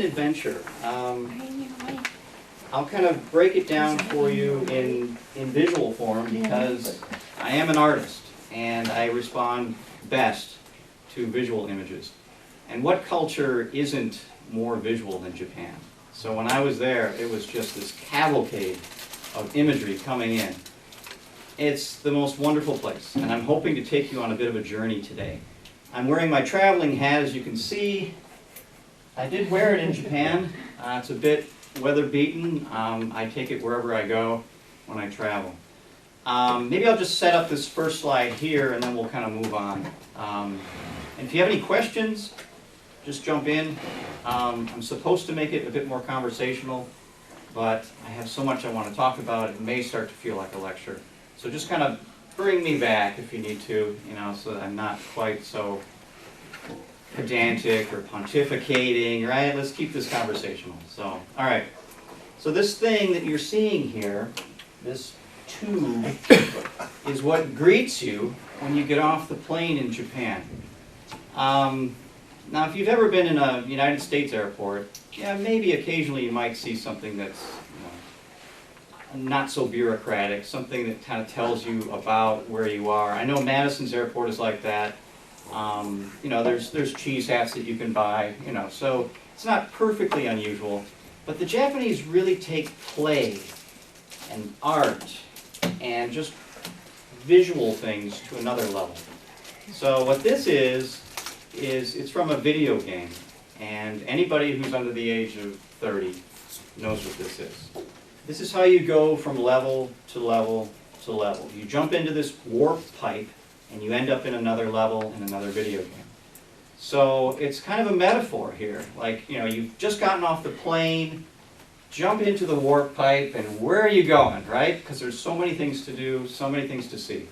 adventure. I'll kind of break it down for you in visual form because I am an artist and I respond best to visual images. And what culture isn't more visual than Japan? So when I was there, it was just this cavalcade of imagery coming in. It's the most wonderful place, and I'm hoping to take you on a bit of a journey today. I'm wearing my traveling hat, as you can see. I did wear it in Japan. It's a bit weather-beaten. I take it wherever I go when I travel. Maybe I'll just set up this first slide here, and then we'll kind of move on. And if you have any questions, just jump in. I'm supposed to make it a bit more conversational, but I have so much I want to talk about, it may start to feel like a lecture. So just kind of bring me back if you need to, so that I'm not quite so pedantic or pontificating, right? Let's keep this conversational. So, all right. So this thing that you're seeing here, this tube, is what greets you when you get off the plane in Japan. Now, if you've ever been in a United States airport, yeah, maybe occasionally you might see something that's not so bureaucratic, something that kind of tells you about where you are. I know Madison's airport is like that. There's cheese hats that you can buy, so it's not perfectly unusual. But the Japanese really take play and art and just visual things to another level. So what this is it's from a video game, and anybody who's under the age of 30 knows what this is. This is how you go from level to level to level. You jump into this warp pipe, and you end up in another level in another video game. So it's kind of a metaphor here. Like, you've just gotten off the plane, jump into the warp pipe, and where are you going, right? Because there's so many things to do, so many things to see.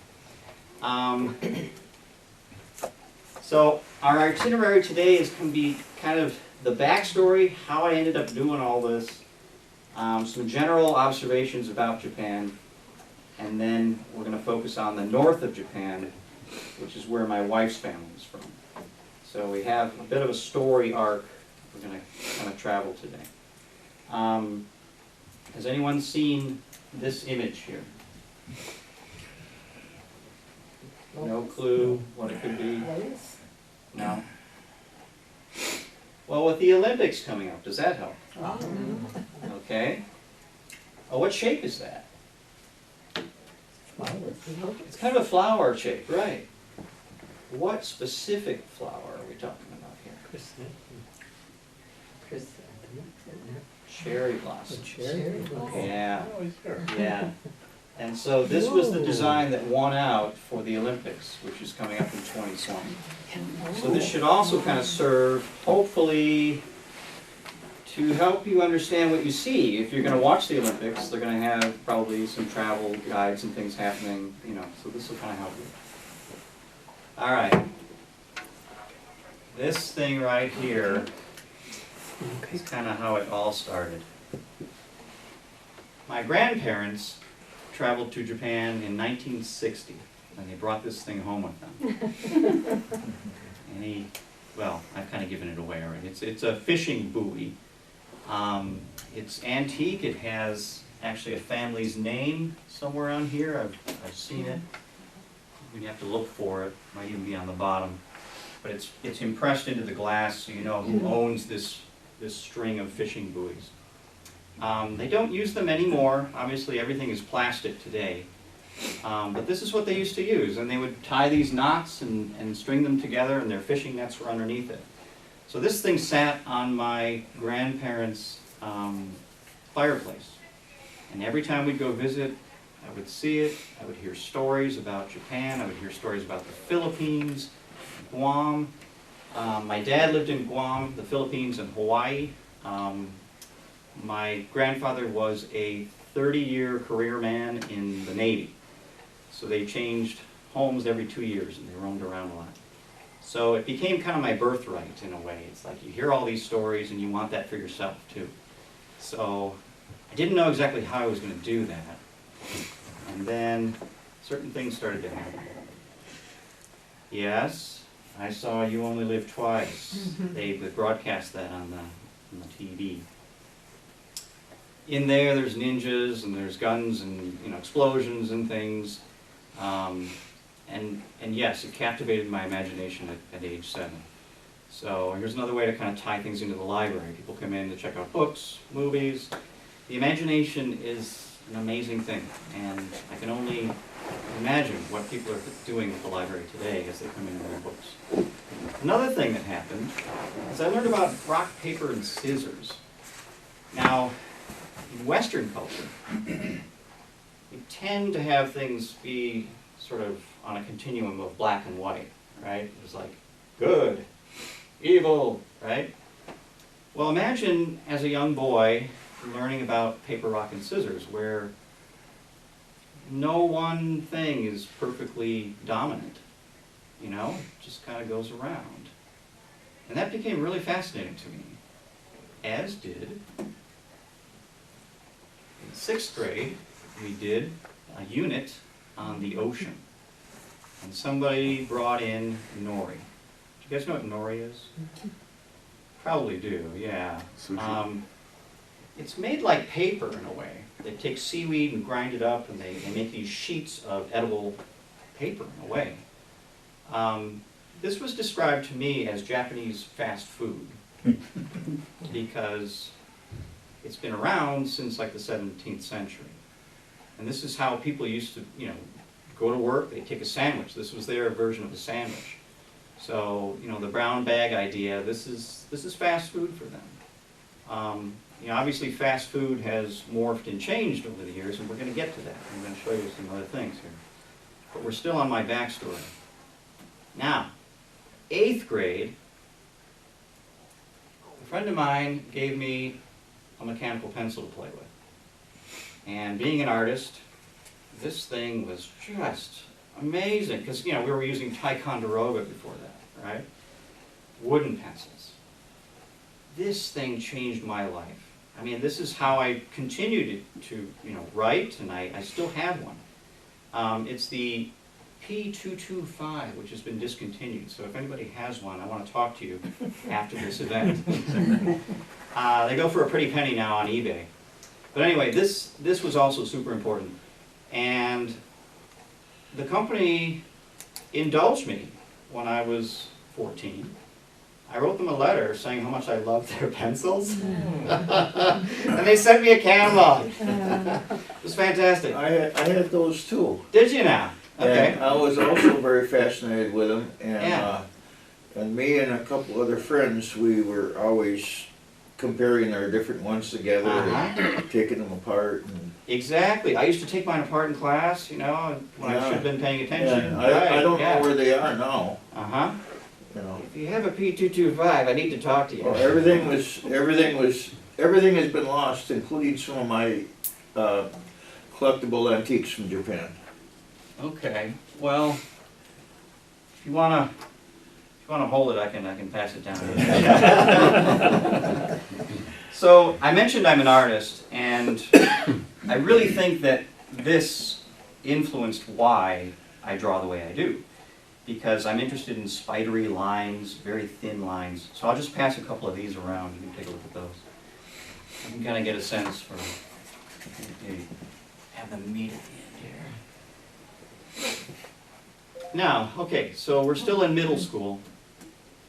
So our itinerary today is going to be kind of the backstory, how I ended up doing all this, some general observations about Japan, and then we're going to focus on the north of Japan, which is where my wife's family is from. So we have a bit of a story arc we're going to kind of travel today. Has anyone seen this image here? No clue what it could be? No? Well, with the Olympics coming up, does that help? Okay. Oh, what shape is that? It's kind of a flower shape, right? What specific flower are we talking about here? Cherry blossom. Yeah. Yeah. And so this was the design that won out for the Olympics, which is coming up in 2020. So this should also kind of serve, hopefully, to help you understand what you see. If you're going to watch the Olympics, they're going to have probably some travel guides and things happening, so this will kind of help you. All right. This thing right here is kind of how it all started. My grandparents traveled to Japan in 1960, and they brought this thing home with them. And I've kind of given it away already. It's a fishing buoy. It's antique. It has actually a family's name somewhere on here. I've seen it. You have to look for it. It might even be on the bottom. But it's impressed into the glass, so you know who owns this string of fishing buoys. They don't use them anymore. Obviously, everything is plastic today. But this is what they used to use. And they would tie these knots and string them together, and their fishing nets were underneath it. So this thing sat on my grandparents' fireplace. And every time we'd go visit, I would see it. I would hear stories about Japan. I would hear stories about the Philippines, Guam. My dad lived in Guam, the Philippines, and Hawaii. My grandfather was a 30-year career man in the Navy. So they changed homes every 2 years, and they roamed around a lot. So it became kind of my birthright in a way. It's like you hear all these stories, and you want that for yourself, too. So I didn't know exactly how I was going to do that. And then certain things started to happen. Yes, I saw You Only Live Twice. They would broadcast that on the from the TV. In there's ninjas and there's guns and explosions and things, and yes, it captivated my imagination at age 7. So here's another way to kind of tie things into the library. People come in to check out books, movies. The imagination is an amazing thing, and I can only imagine what people are doing with the library today as they come in with their books. Another thing that happened is I learned about rock, paper, and scissors. Now, in Western culture, we tend to have things be sort of on a continuum of black and white, right? It's like good, evil, right? Well, imagine as a young boy learning about paper, rock, and scissors, where no one thing is perfectly dominant, it just kind of goes around. And that became really fascinating to me, as did, in 6th grade, we did a unit on the ocean. And somebody brought in nori. Do you guys know what nori is? Probably do, yeah. It's made like paper in a way. They take seaweed and grind it up, and they make these sheets of edible paper in a way. This was described to me as Japanese fast food because it's been around since like the 17th century. And this is how people used to, go to work, they take a sandwich. This was their version of a sandwich. So, the brown bag idea, this is fast food for them. Obviously fast food has morphed and changed over the years, and we're going to get to that. I'm going to show you some other things here. But we're still on my backstory. Now, 8th grade, a friend of mine gave me a mechanical pencil to play with. And being an artist, this thing was just amazing, because we were using Ticonderoga before that, right? Wooden pencils. This thing changed my life. I mean, this is how I continued to write, and I still have one. It's the P225, which has been discontinued. So if anybody has one, I want to talk to you after this event. They go for a pretty penny now on eBay. But anyway, this was also super important. And the company indulged me when I was 14. I wrote them a letter saying how much I loved their pencils. And they sent me a catalog. It was fantastic. I had those too. Did you now? Okay. And I was also very fascinated with them. And me and a couple other friends, we were always comparing our different ones together and taking them apart. And exactly. I used to take mine apart in class, when I should have been paying attention. I don't know where they are now. If you have a P225, I need to talk to you. Well, everything has been lost, including some of my collectible antiques from Japan. Okay. Well, if you wanna hold it, I can pass it down. So I mentioned I'm an artist, and I really think that this influenced why I draw the way I do. Because I'm interested in spidery lines, very thin lines. So I'll just pass a couple of these around. You can take a look at those. You can kind of get a sense for, maybe have them meet at the end here. Now, okay, so we're still in middle school.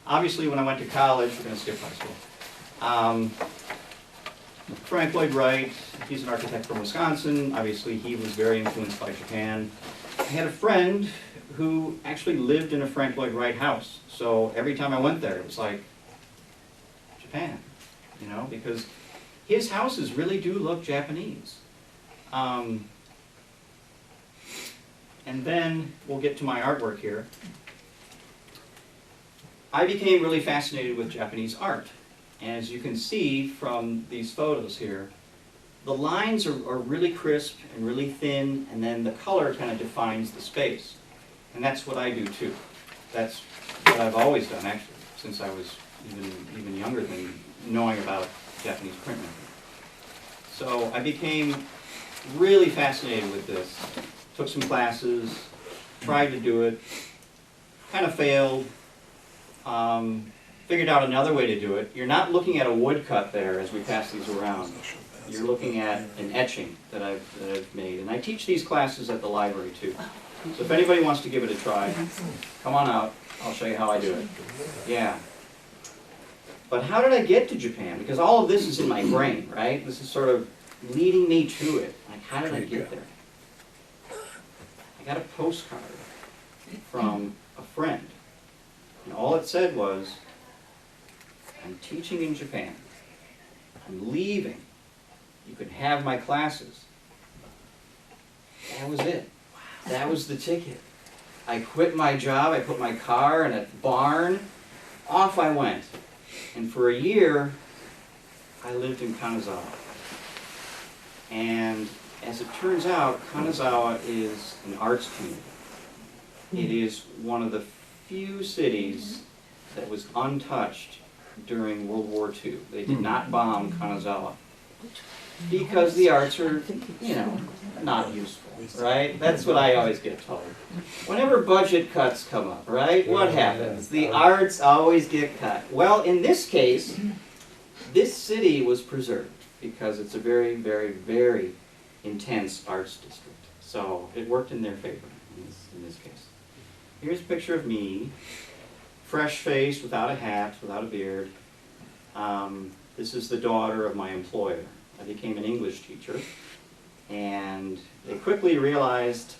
Obviously, when I went to college, we're going to skip high school. Frank Lloyd Wright, he's an architect from Wisconsin. Obviously, he was very influenced by Japan. I had a friend who actually lived in a Frank Lloyd Wright house. So every time I went there, it was like Japan, because his houses really do look Japanese. And then we'll get to my artwork here. I became really fascinated with Japanese art. And as you can see from these photos here, the lines are really crisp and really thin, and then the color kind of defines the space. And that's what I do too. That's what I've always done, actually, since I was even younger than knowing about Japanese printmaking. So I became really fascinated with this. Took some classes, tried to do it, kind of failed. figured out another way to do it. You're not looking at a woodcut there as we pass these around. You're looking at an etching that I've made. And I teach these classes at the library too. So if anybody wants to give it a try, come on out. I'll show you how I do it. Yeah. But how did I get to Japan? Because all of this is in my brain, right? This is sort of leading me to it. Like, how did I get there? I got a postcard from a friend. And all it said was, I'm teaching in Japan. I'm leaving. You can have my classes. That was it. That was the ticket. I quit my job. I put my car in a barn. Off I went. And for a year, I lived in Kanazawa. And as it turns out, Kanazawa is an arts community. It is one of the few cities that was untouched during World War II. They did not bomb Kanazawa because the arts are, not useful, right? That's what I always get told. Whenever budget cuts come up, right, what happens? The arts always get cut. Well, in this case, this city was preserved because it's a very, very, very intense arts district. So it worked in their favor in this case. Here's a picture of me, fresh-faced, without a hat, without a beard. This is the daughter of my employer. I became an English teacher, and they quickly realized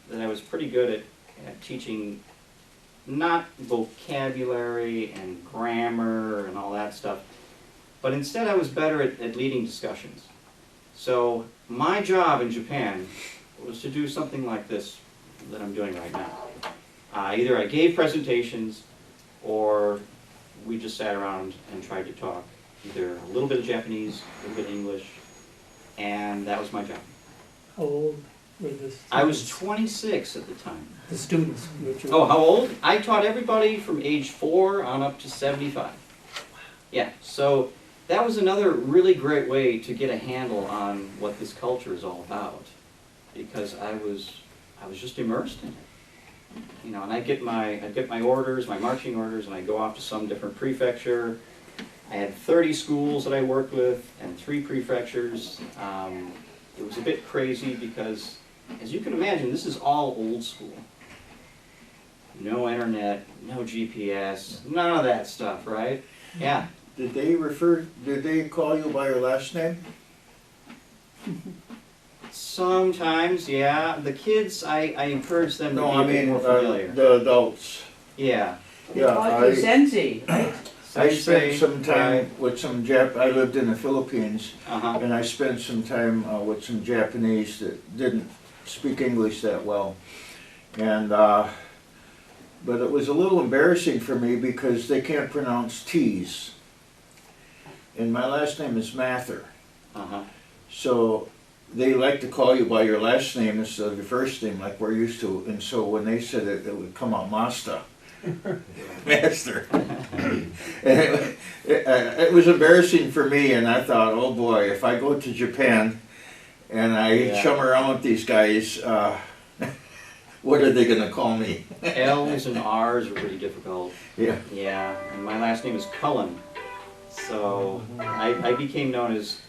that I was pretty good at teaching not vocabulary and grammar and all that stuff, but instead I was better at leading discussions. So my job in Japan was to do something like this that I'm doing right now. Either I gave presentations, or we just sat around and tried to talk. Either a little bit of Japanese, a little bit of English, and that was my job. How old were the students? I was 26 at the time. The students. Oh, how old? I taught everybody from age 4 on up to 75. Yeah, so that was another really great way to get a handle on what this culture is all about, because I was just immersed in it. And I'd get my orders, my marching orders, and I'd go off to some different prefecture. I had 30 schools that I worked with and 3 prefectures. It was a bit crazy because, as you can imagine, this is all old school. No internet, no GPS, none of that stuff, right? Yeah. Did they call you by your last name? Sometimes, yeah. The kids, I encourage them to No, be I a bit mean more familiar. the adults. Yeah. Yeah, Like Sensi, right? I Sensei, spent some time right. with some I lived in the Philippines, Uh-huh. and I spent some time with some Japanese that didn't speak English that well. And, but it was a little embarrassing for me because they can't pronounce T's. And my last name is Mather. Uh-huh. So they like to call you by your last name instead of your first name, like we're used to. And so when they said it, it would come out Masta. Master. And it was embarrassing for me, and I thought, oh boy, if I go to Japan and I chum around with these guys, what are they going to call me? L's and R's are pretty difficult. Yeah. Yeah, and my last name is Cullen. So I became known as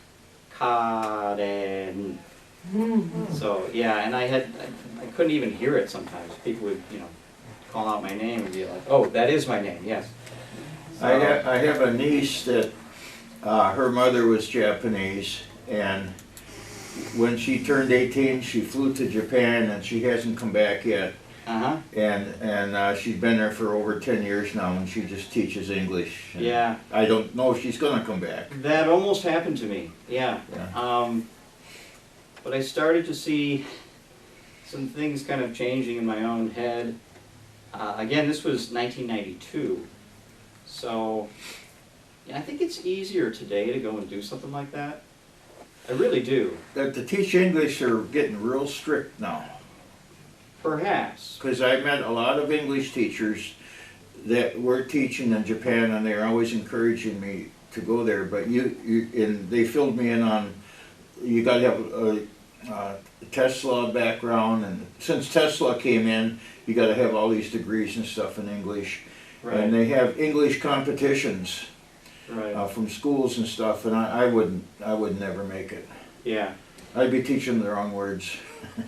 Karen. So yeah, and I couldn't even hear it sometimes. People would, call out my name and be like, oh, that is my name, yes. So, I have a niece that her mother was Japanese, and when she turned 18, she flew to Japan, and she hasn't come back yet. uh-huh. And she's been there for over 10 years now, and she just teaches English. And Yeah. I don't know if she's going to come back. That almost happened to me, yeah. Yeah. But I started to see some things kind of changing in my own head. Again, this was 1992, so yeah, I think it's easier today to go and do something like that. I really do. That to teach English are getting real strict now. Perhaps. Because I met a lot of English teachers that were teaching in Japan, and they were always encouraging me to go there. But and they filled me in on, you got to have a Tesla background, and since Tesla came in, you got to have all these degrees and stuff in English. Right, they have English competitions right, from schools and stuff, and I would never make it. yeah. I'd be teaching the wrong words.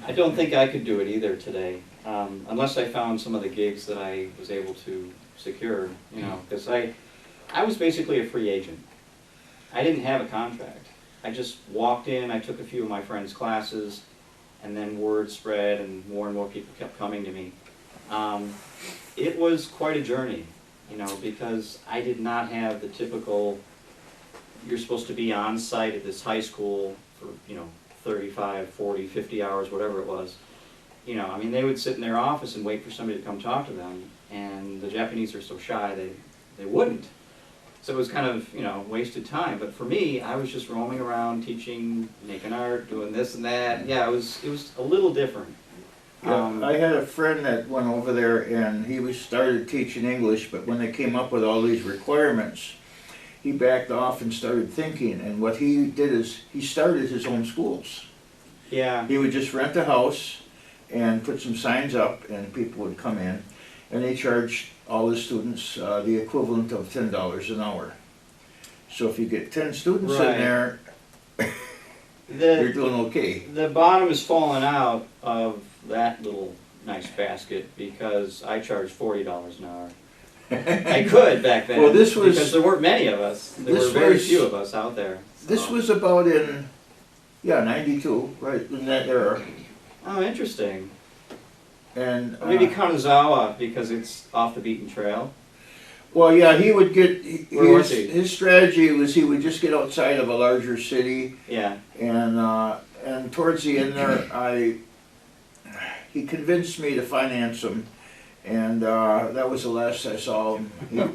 I don't think I could do it either today, unless I found some of the gigs that I was able to secure, you know, because I was basically a free agent. I didn't have a contract. I just walked in, I took a few of my friends' classes, and then word spread and more people kept coming to me. It was quite a journey, you know, because I did not have the typical, you're supposed to be on site at this high school for, you know, 35, 40, 50 hours, whatever it was. You know, I mean, they would sit in their office and wait for somebody to come talk to them, and the Japanese are so shy, they wouldn't. So it was kind of, you know, wasted time. But for me, I was just roaming around, teaching, making art, doing this and that. Yeah, it was a little different. Yeah, I had a friend that went over there and he started teaching English, but when they came up with all these requirements, he backed off and started thinking, and what he did is he started his own schools. Yeah, He would just rent a house and put some signs up and people would come in, and they charged all the students the equivalent of $10 an hour. So if you get 10 students in Right. there, you're the doing okay. the bottom is falling out of that little nice basket because I charged $40 an hour. I could back then. Well, this was- because there weren't many of us. There this were very was- few of us out there. This so. was about in, yeah, 92, right, in that era. Oh, interesting. And Maybe Kanazawa because it's off the beaten trail. well, yeah, he would get Where was he? his strategy was he would just get outside of a larger city, Yeah. and towards the end there, he convinced me to finance him, and that was the last I saw him.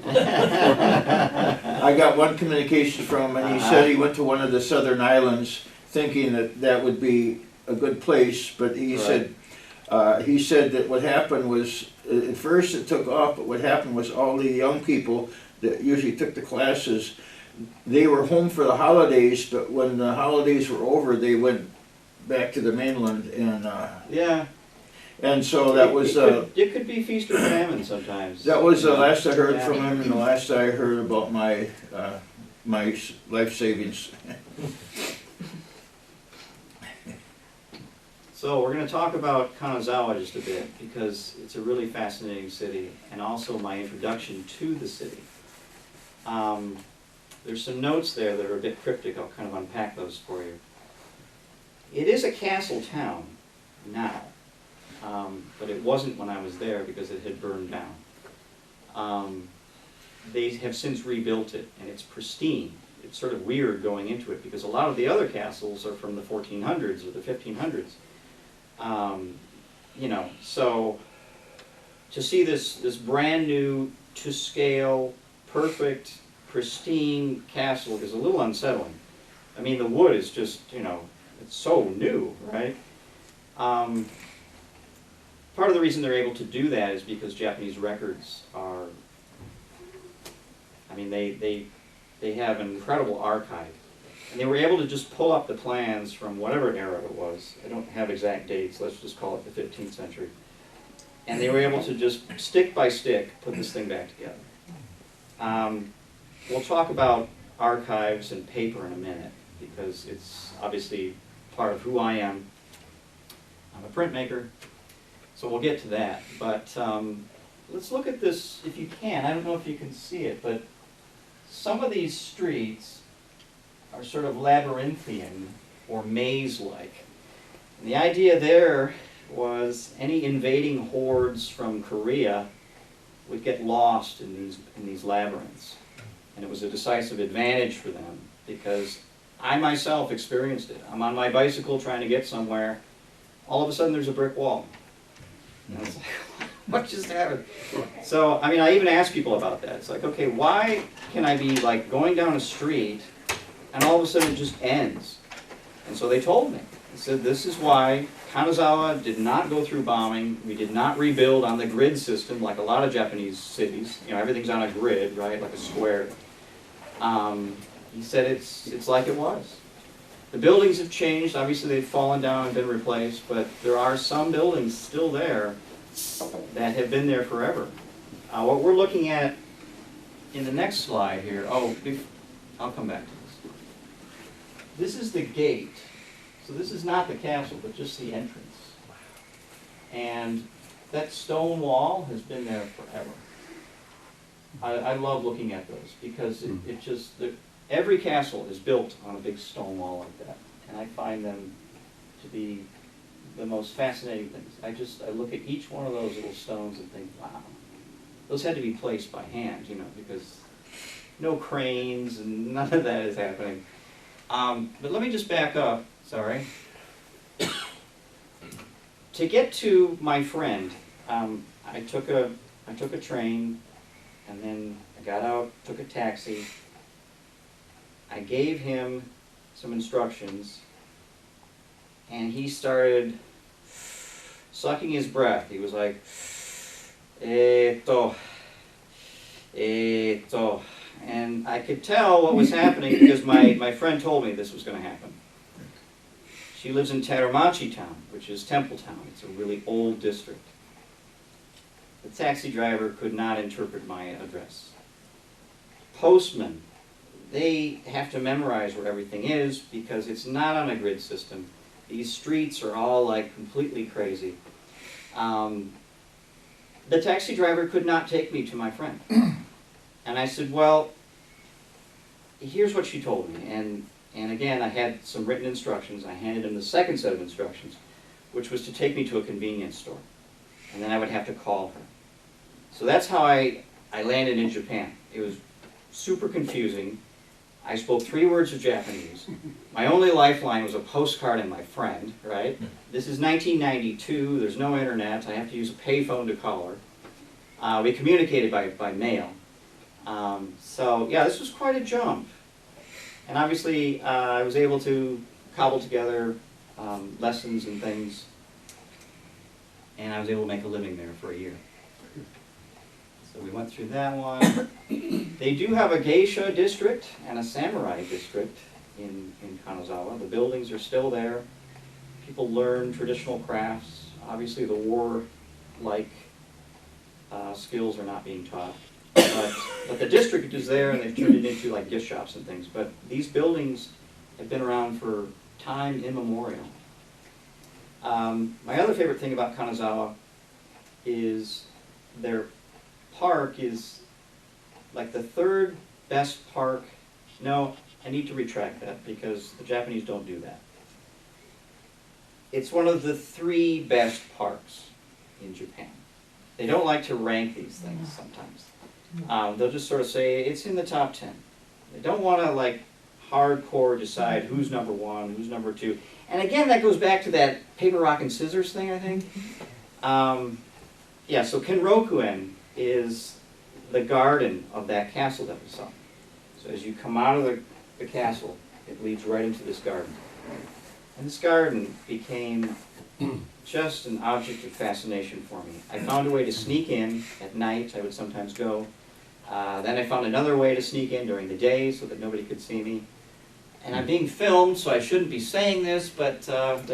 I got one communication from him, and he said he went to one of the southern islands, thinking that that would be a good place, but he Right. said that what happened was, at first it took off, but what happened was all the young people that usually took the classes, they were home for the holidays, but when the holidays were over, they went back to the mainland, Yeah. and so that was, It could be feast or famine sometimes. that was the last I heard Yeah. from him, and the last I heard about my life savings. So we're going to talk about Kanazawa just a bit because it's a really fascinating city and also my introduction to the city. There's some notes there that are a bit cryptic. I'll kind of unpack those for you. It is a castle town now, but it wasn't when I was there because it had burned down. They have since rebuilt it and it's pristine. It's sort of weird going into it because a lot of the other castles are from the 1400s or the 1500s. You know, so to see this brand new, to scale, perfect, pristine castle is a little unsettling. I mean, the wood is just, you know, it's so new, right? Part of the reason they're able to do that is because Japanese records are, I mean, they have an incredible archive. And they were able to just pull up the plans from whatever era it was. I don't have exact dates, let's just call it the 15th century. And they were able to just stick by stick put this thing back together. We'll talk about archives and paper in a minute because it's obviously part of who I am. I'm a printmaker, so we'll get to that. But let's look at this if you can. I don't know if you can see it, but some of these streets are sort of labyrinthian or maze-like. And the idea there was any invading hordes from Korea would get lost in these labyrinths. And it was a decisive advantage for them because I myself experienced it. I'm on my bicycle trying to get somewhere. All of a sudden there's a brick wall. And I was like, what just happened? So, I mean, I even ask people about that. It's like, okay, why can I be like going down a street and all of a sudden it just ends? And so they told me. They said, this is why Kanazawa did not go through bombing. We did not rebuild on the grid system like a lot of Japanese cities. You know, everything's on a grid, right, like a square. He said it's like it was. The buildings have changed. Obviously, they've fallen down and been replaced, but there are some buildings still there that have been there forever. What we're looking at in the next slide here, I'll come back to this. This is the gate. So this is not the castle, but just the entrance. And that stone wall has been there forever. I love looking at those because it just, every castle is built on a big stone wall like that. And I find them to be the most fascinating things. I look at each one of those little stones and think, wow, those had to be placed by hand, you know, because no cranes and none of that is happening. But let me just back up, sorry. To get to my friend, I took a train, and then I got out, took a taxi. I gave him some instructions, and he started sucking his breath. He was like, eto. And I could tell what was happening because my friend told me this was going to happen. She lives in Teramachi Town, which is Temple Town. It's a really old district. The taxi driver could not interpret my address. Postmen, they have to memorize where everything is because it's not on a grid system. These streets are all like completely crazy. The taxi driver could not take me to my friend. And I said, well, here's what she told me. And again, I had some written instructions. I handed him the second set of instructions, which was to take me to a convenience store. And then I would have to call her. So that's how I landed in Japan. It was super confusing. I spoke 3 words of Japanese. My only lifeline was a postcard and my friend, right? This is 1992. There's no internet. I have to use a payphone to call her. We communicated by mail. So yeah, this was quite a jump. And obviously, I was able to cobble together lessons and things. And I was able to make a living there for a year. So we went through that one. They do have a geisha district and a samurai district in Kanazawa. The buildings are still there. People learn traditional crafts. Obviously the war-like skills are not being taught. But the district is there and they've turned it into like gift shops and things. But these buildings have been around for time immemorial. My other favorite thing about Kanazawa is their park is like the 3rd best park. No, I need to retract that because the Japanese don't do that. It's one of the 3 best parks in Japan. They don't like to rank these things sometimes. They'll just sort of say it's in the top 10. They don't want to like hardcore decide who's number 1, who's number 2. And again, that goes back to that paper, rock, and scissors thing, I think. Yeah, so Kenrokuen is the garden of that castle that we saw. So as you come out of the castle, it leads right into this garden. And this garden became just an object of fascination for me. I found a way to sneak in at night. I would sometimes go. Then I found another way to sneak in during the day so that nobody could see me. And I'm being filmed, so I shouldn't be saying this, but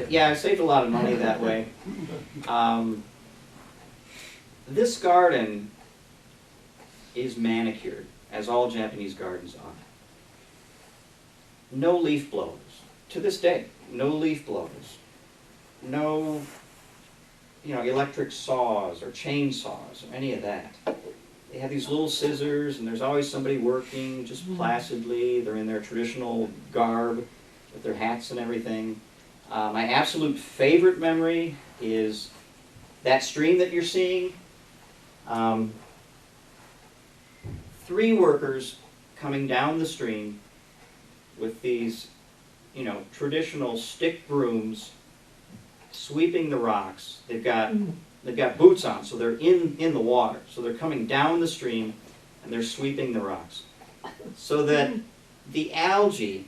yeah, I saved a lot of money that way. This garden is manicured, as all Japanese gardens are. No leaf blowers. To this day, no leaf blowers. No, electric saws or chainsaws or any of that. They have these little scissors, and there's always somebody working just placidly. They're in their traditional garb with their hats and everything. My absolute favorite memory is that stream that you're seeing. 3 workers coming down the stream with these, traditional stick brooms, sweeping the rocks. They've got boots on, so they're in the water. So they're coming down the stream and they're sweeping the rocks. So that the algae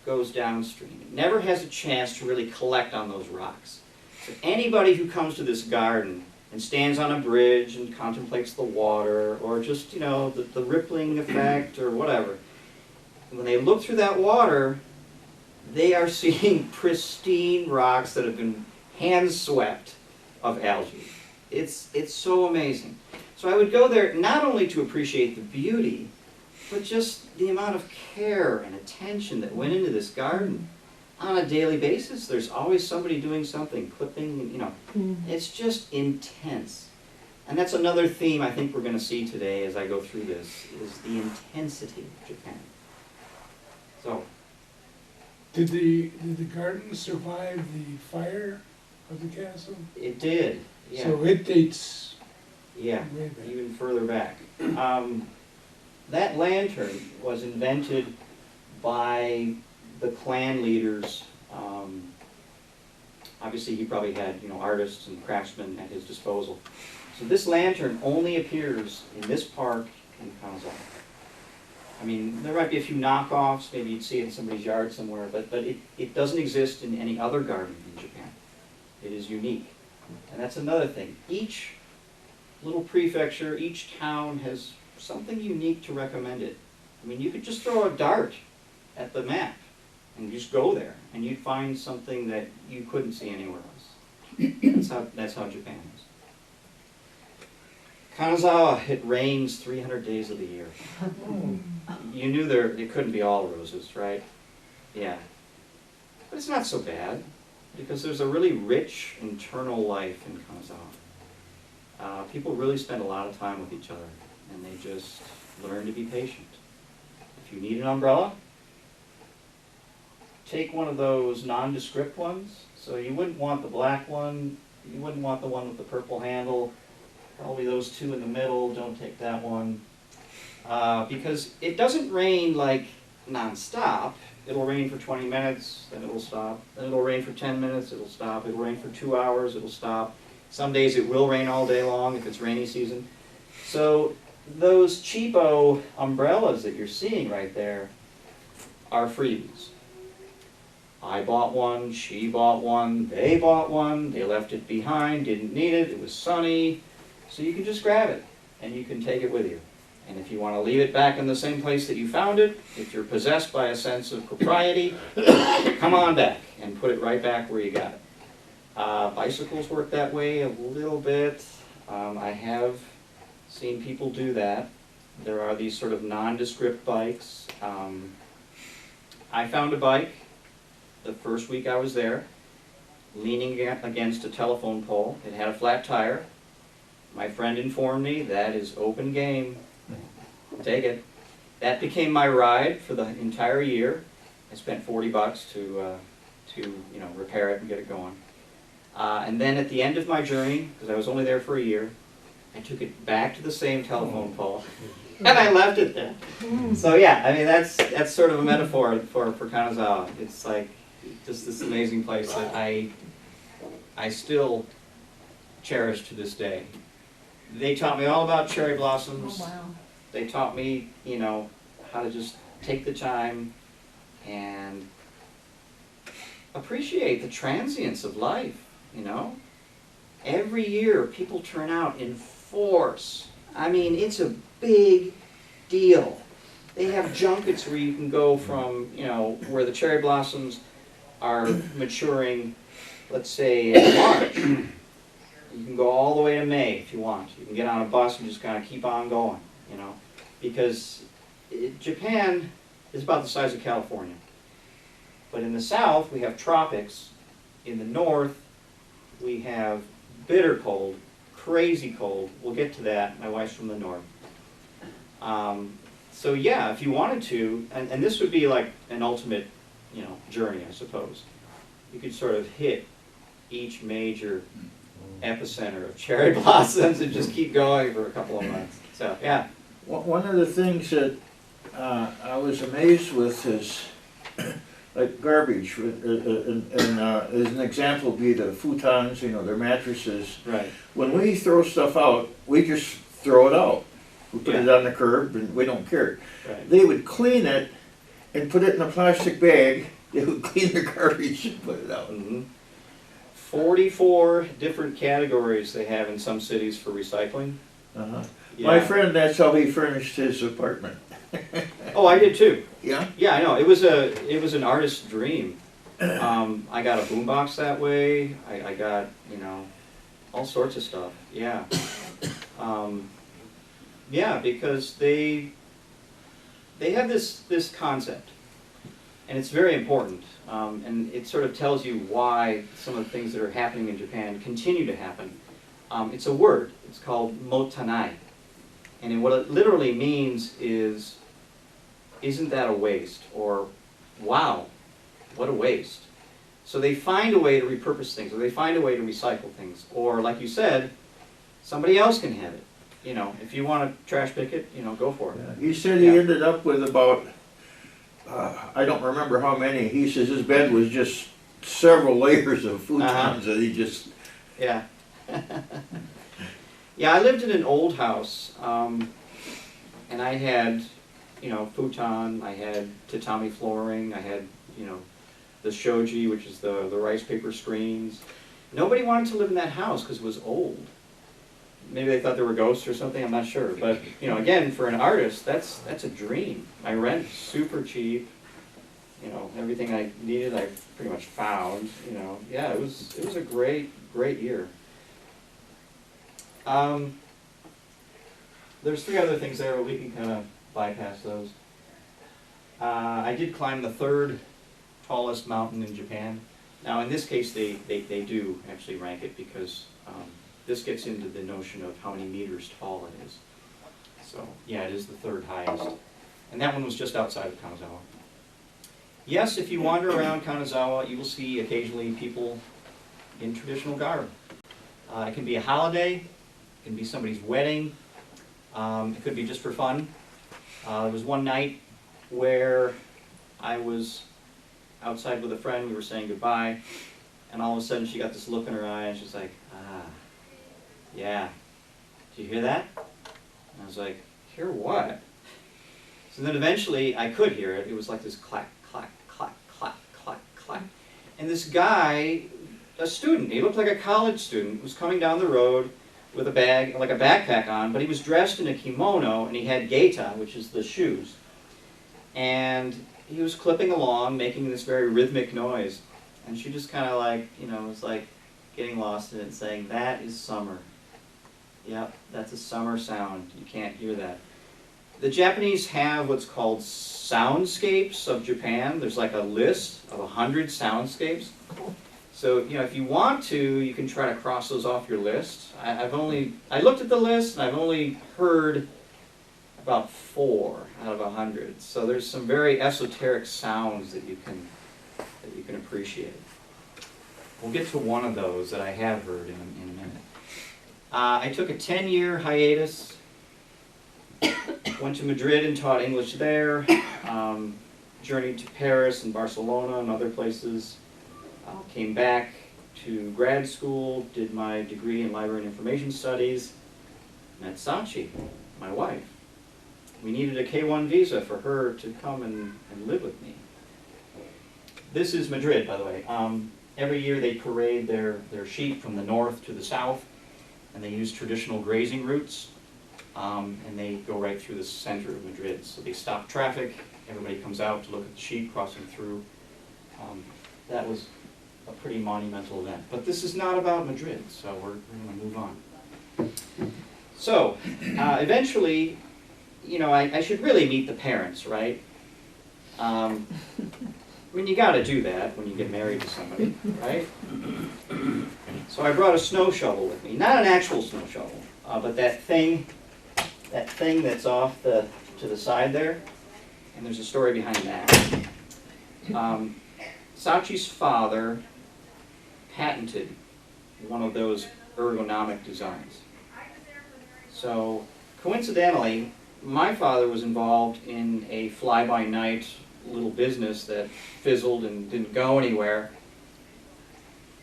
goes downstream. It never has a chance to really collect on those rocks. So anybody who comes to this garden and stands on a bridge and contemplates the water, or just, the rippling effect or whatever, when they look through that water, they are seeing pristine rocks that have been hand swept of algae. It's so amazing. So I would go there not only to appreciate the beauty, but just the amount of care and attention that went into this garden on a daily basis. There's always somebody doing something, clipping, you know. It's just intense. And that's another theme I think we're going to see today as I go through this, is the intensity of Japan. So, Did the garden survive the fire of the castle? it did, yeah. So it dates Yeah, way back. even further back. That lantern was invented by the clan leaders. Obviously, he probably had, you know, artists and craftsmen at his disposal. So this lantern only appears in this park in Kanazawa. I mean, there might be a few knockoffs, maybe you'd see it in somebody's yard somewhere, but it doesn't exist in any other garden in Japan. It is unique. And that's another thing. Each little prefecture, each town has something unique to recommend it. I mean, you could just throw a dart at the map and just go there, and you'd find something that you couldn't see anywhere else. That's how Japan is. Kanazawa, it rains 300 days of the year. You knew it couldn't be all roses, right? Yeah. But it's not so bad, because there's a really rich internal life in Kanazawa. People really spend a lot of time with each other, and they just learn to be patient. If you need an umbrella, take one of those nondescript ones. So you wouldn't want the black one, you wouldn't want the one with the purple handle, probably those two in the middle, don't take that one. Because it doesn't rain like non-stop. It'll rain for 20 minutes, then it'll stop. Then it'll rain for 10 minutes, it'll stop. It'll rain for 2 hours, it'll stop. Some days it will rain all day long if it's rainy season. So those cheapo umbrellas that you're seeing right there are freebies. I bought one, she bought one, they bought one, they left it behind, didn't need it, it was sunny. So you can just grab it and you can take it with you. And if you want to leave it back in the same place that you found it, if you're possessed by a sense of propriety, come on back and put it right back where you got it. Bicycles work that way a little bit. I have seen people do that. There are these sort of nondescript bikes. I found a bike the first week I was there, leaning against a telephone pole. It had a flat tire. My friend informed me that is open game. Take it. That became my ride for the entire year. I spent $40 to repair it and get it going. And then at the end of my journey, because I was only there for a year, I took it back to the same telephone pole, and I left it there. So yeah, I mean that's sort of a metaphor for Kanazawa. It's like just this amazing place that I still cherish to this day. They taught me all about cherry blossoms. Oh, wow. They taught me, how to just take the time and appreciate the transience of life, Every year, people turn out in force. I mean, it's a big deal. They have junkets where you can go from, where the cherry blossoms are maturing, let's say in March. You can go all the way to May if you want. You can get on a bus and just kind of keep on going, because Japan is about the size of California. But in the south, we have tropics. In the north, we have bitter cold, crazy cold. We'll get to that. My wife's from the north. So yeah, if you wanted to, and this would be like an ultimate, journey, I suppose. You could sort of hit each major epicenter of cherry blossoms and just keep going for a couple of months. So yeah. One of the things that I was amazed with is like garbage, and as an example would be the futons, their mattresses. Right. When we throw stuff out, we just throw it out. We put it Yeah. on the curb and we don't care. Right. They would clean it and put it in a plastic bag. They would clean the garbage and put it out. 44 different categories they have in some cities for recycling. Uh-huh. Yeah. My friend, that's how he furnished his apartment. Oh, I did too. Yeah? Yeah, I know. It was an artist's dream. I got a boombox that way. I got all sorts of stuff, yeah. Yeah, because they have this concept, and it's very important, and it sort of tells you why some of the things that are happening in Japan continue to happen. It's a word. It's called motanai, and what it literally means is, isn't that a waste? Or, wow, what a waste. So they find a way to repurpose things, or they find a way to recycle things, or like you said, somebody else can have it. You know, if you want to trash pick it, you know, go for it. He said he Yeah. ended up with about, I don't remember how many. He says his bed was just several layers of futons that he just. Yeah. Yeah, I lived in an old house, and I had, you know, futon, I had tatami flooring, I had, you know, the shoji, which is the rice paper screens. Nobody wanted to live in that house because it was old. Maybe they thought there were ghosts or something, I'm not sure. But, you know, again, for an artist, that's a dream. My rent's super cheap. You know, everything I needed I pretty much found, you know. Yeah, it was a great year. There's 3 other things there, but we can kind of bypass those. I did climb the 3rd tallest mountain in Japan. Now, in this case, they do actually rank it because this gets into the notion of how many meters tall it is. So, yeah, it is the 3rd highest. And that one was just outside of Kanazawa. Yes, if you wander around Kanazawa, you will see occasionally people in traditional garb. It can be a holiday, it can be somebody's wedding, it could be just for fun. There was one night where I was outside with a friend, we were saying goodbye, and all of a sudden she got this look in her eye and she's like, yeah, did you hear that? And I was like, hear what? So then eventually I could hear it. It was like this clack, clack, clack, clack, clack, clack. And this guy, a student, he looked like a college student, was coming down the road with a bag, like a backpack on, but he was dressed in a kimono and he had geita, which is the shoes. And he was clipping along, making this very rhythmic noise. And she just kind of like, you know, was like getting lost in it, saying, that is summer. Yep, that's a summer sound. You can't hear that. The Japanese have what's called soundscapes of Japan. There's like a list of 100 soundscapes. So, you know, if you want to, you can try to cross those off your list. I looked at the list and I've only heard about 4 out of 100. So there's some very esoteric sounds that you can appreciate. We'll get to one of those that I have heard in a minute. I took a 10-year hiatus, went to Madrid and taught English there, journeyed to Paris and Barcelona and other places, came back to grad school, did my degree in library and information studies, met Sachi, my wife. We needed a K-1 visa for her to come and live with me. This is Madrid, by the way. Every year they parade their sheep from the north to the south, and they use traditional grazing routes, and they go right through the center of Madrid. So they stop traffic, everybody comes out to look at the sheep crossing through. That was a pretty monumental event. But this is not about Madrid, so we're going to move on. So, eventually, you know, I should really meet the parents, right? I mean, you got to do that when you get married to somebody, right? So I brought a snow shovel with me. Not an actual snow shovel, but that thing that's off to the side there. And there's a story behind that. Sachi's father patented one of those ergonomic designs. So coincidentally, my father was involved in a fly-by-night little business that fizzled and didn't go anywhere.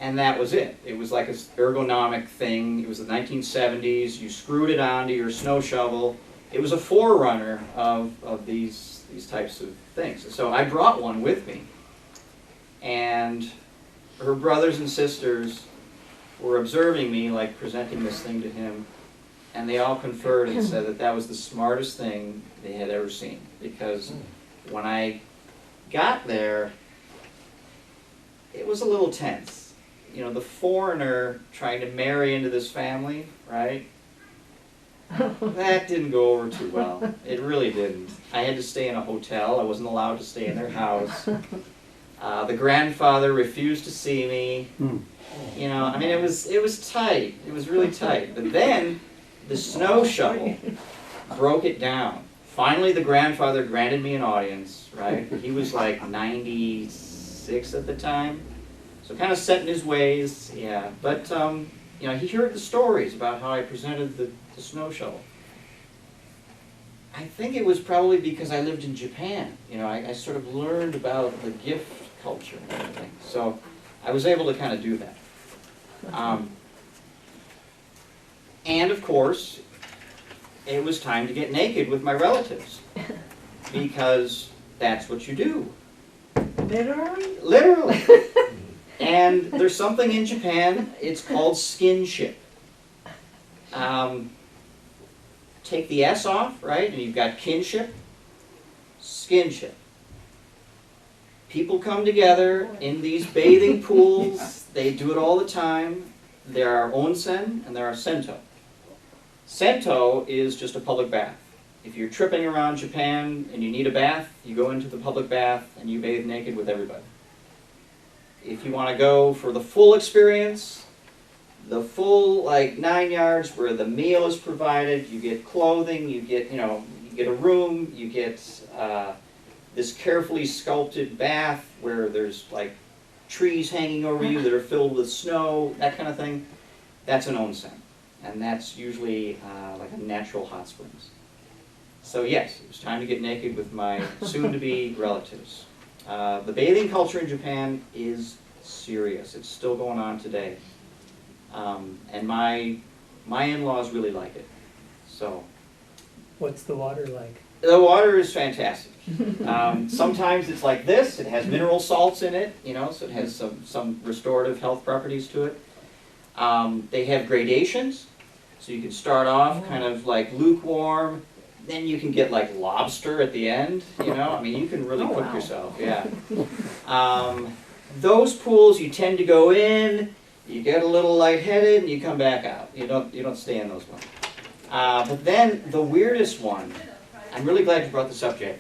And that was it. It was like an ergonomic thing. It was the 1970s. You screwed it onto your snow shovel. It was a forerunner of these types of things. So I brought one with me. And her brothers and sisters were observing me, like presenting this thing to him. And they all conferred and said that that was the smartest thing they had ever seen. Because when I got there, it was a little tense. you know, the foreigner trying to marry into this family, right? That didn't go over too well. It really didn't. I had to stay in a hotel. I wasn't allowed to stay in their house. The grandfather refused to see me. You know, I mean, it was tight. It was really tight. But then the snow shovel broke it down. Finally, the grandfather granted me an audience, right? He was like 96 at the time. So kind of set in his ways, yeah. But, you know, he heard the stories about how I presented the snow shovel. I think it was probably because I lived in Japan. You know, I sort of learned about the gift culture and everything. So I was able to kind of do that. And of course, it was time to get naked with my relatives. Because that's what you do. Literally? Literally. And there's something in Japan, it's called skinship. Take the S off, right, and you've got kinship, skinship. People come together in these bathing pools, they do it all the time. There are onsen and there are sento. Sento is just a public bath. If you're tripping around Japan and you need a bath, you go into the public bath and you bathe naked with everybody. If you want to go for the full experience, the full like 9 yards where the meal is provided, you get clothing, you get, you know, you get a room, you get this carefully sculpted bath where there's like trees hanging over you that are filled with snow, that kind of thing. That's an onsen, and that's usually like a natural hot springs. So yes, it was time to get naked with my soon-to-be relatives. The bathing culture in Japan is serious. It's still going on today. And my in-laws really like it. So What's the water like? the water is fantastic. Sometimes it's like this. It has mineral salts in it, you know, so it has some restorative health properties to it. They have gradations, so you can start off kind of like lukewarm. Then you can get like lobster at the end, you know. I mean, you can really cook yourself, yeah. Those pools, you tend to go in, you get a little lightheaded, and you come back out. You don't stay in those ones. But then the weirdest one, I'm really glad you brought this up, Jay.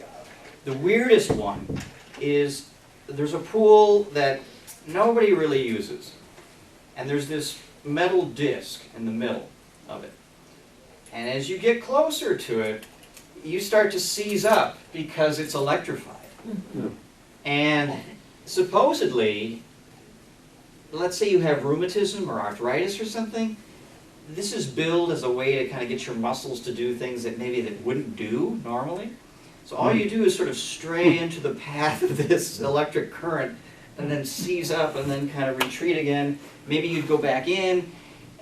The weirdest one is there's a pool that nobody really uses, and there's this metal disc in the middle of it. And as you get closer to it, you start to seize up because it's electrified. And supposedly, let's say you have rheumatism or arthritis or something, this is billed as a way to kind of get your muscles to do things that maybe they wouldn't do normally. So all you do is sort of stray into the path of this electric current and then seize up and then kind of retreat again. Maybe you'd go back in.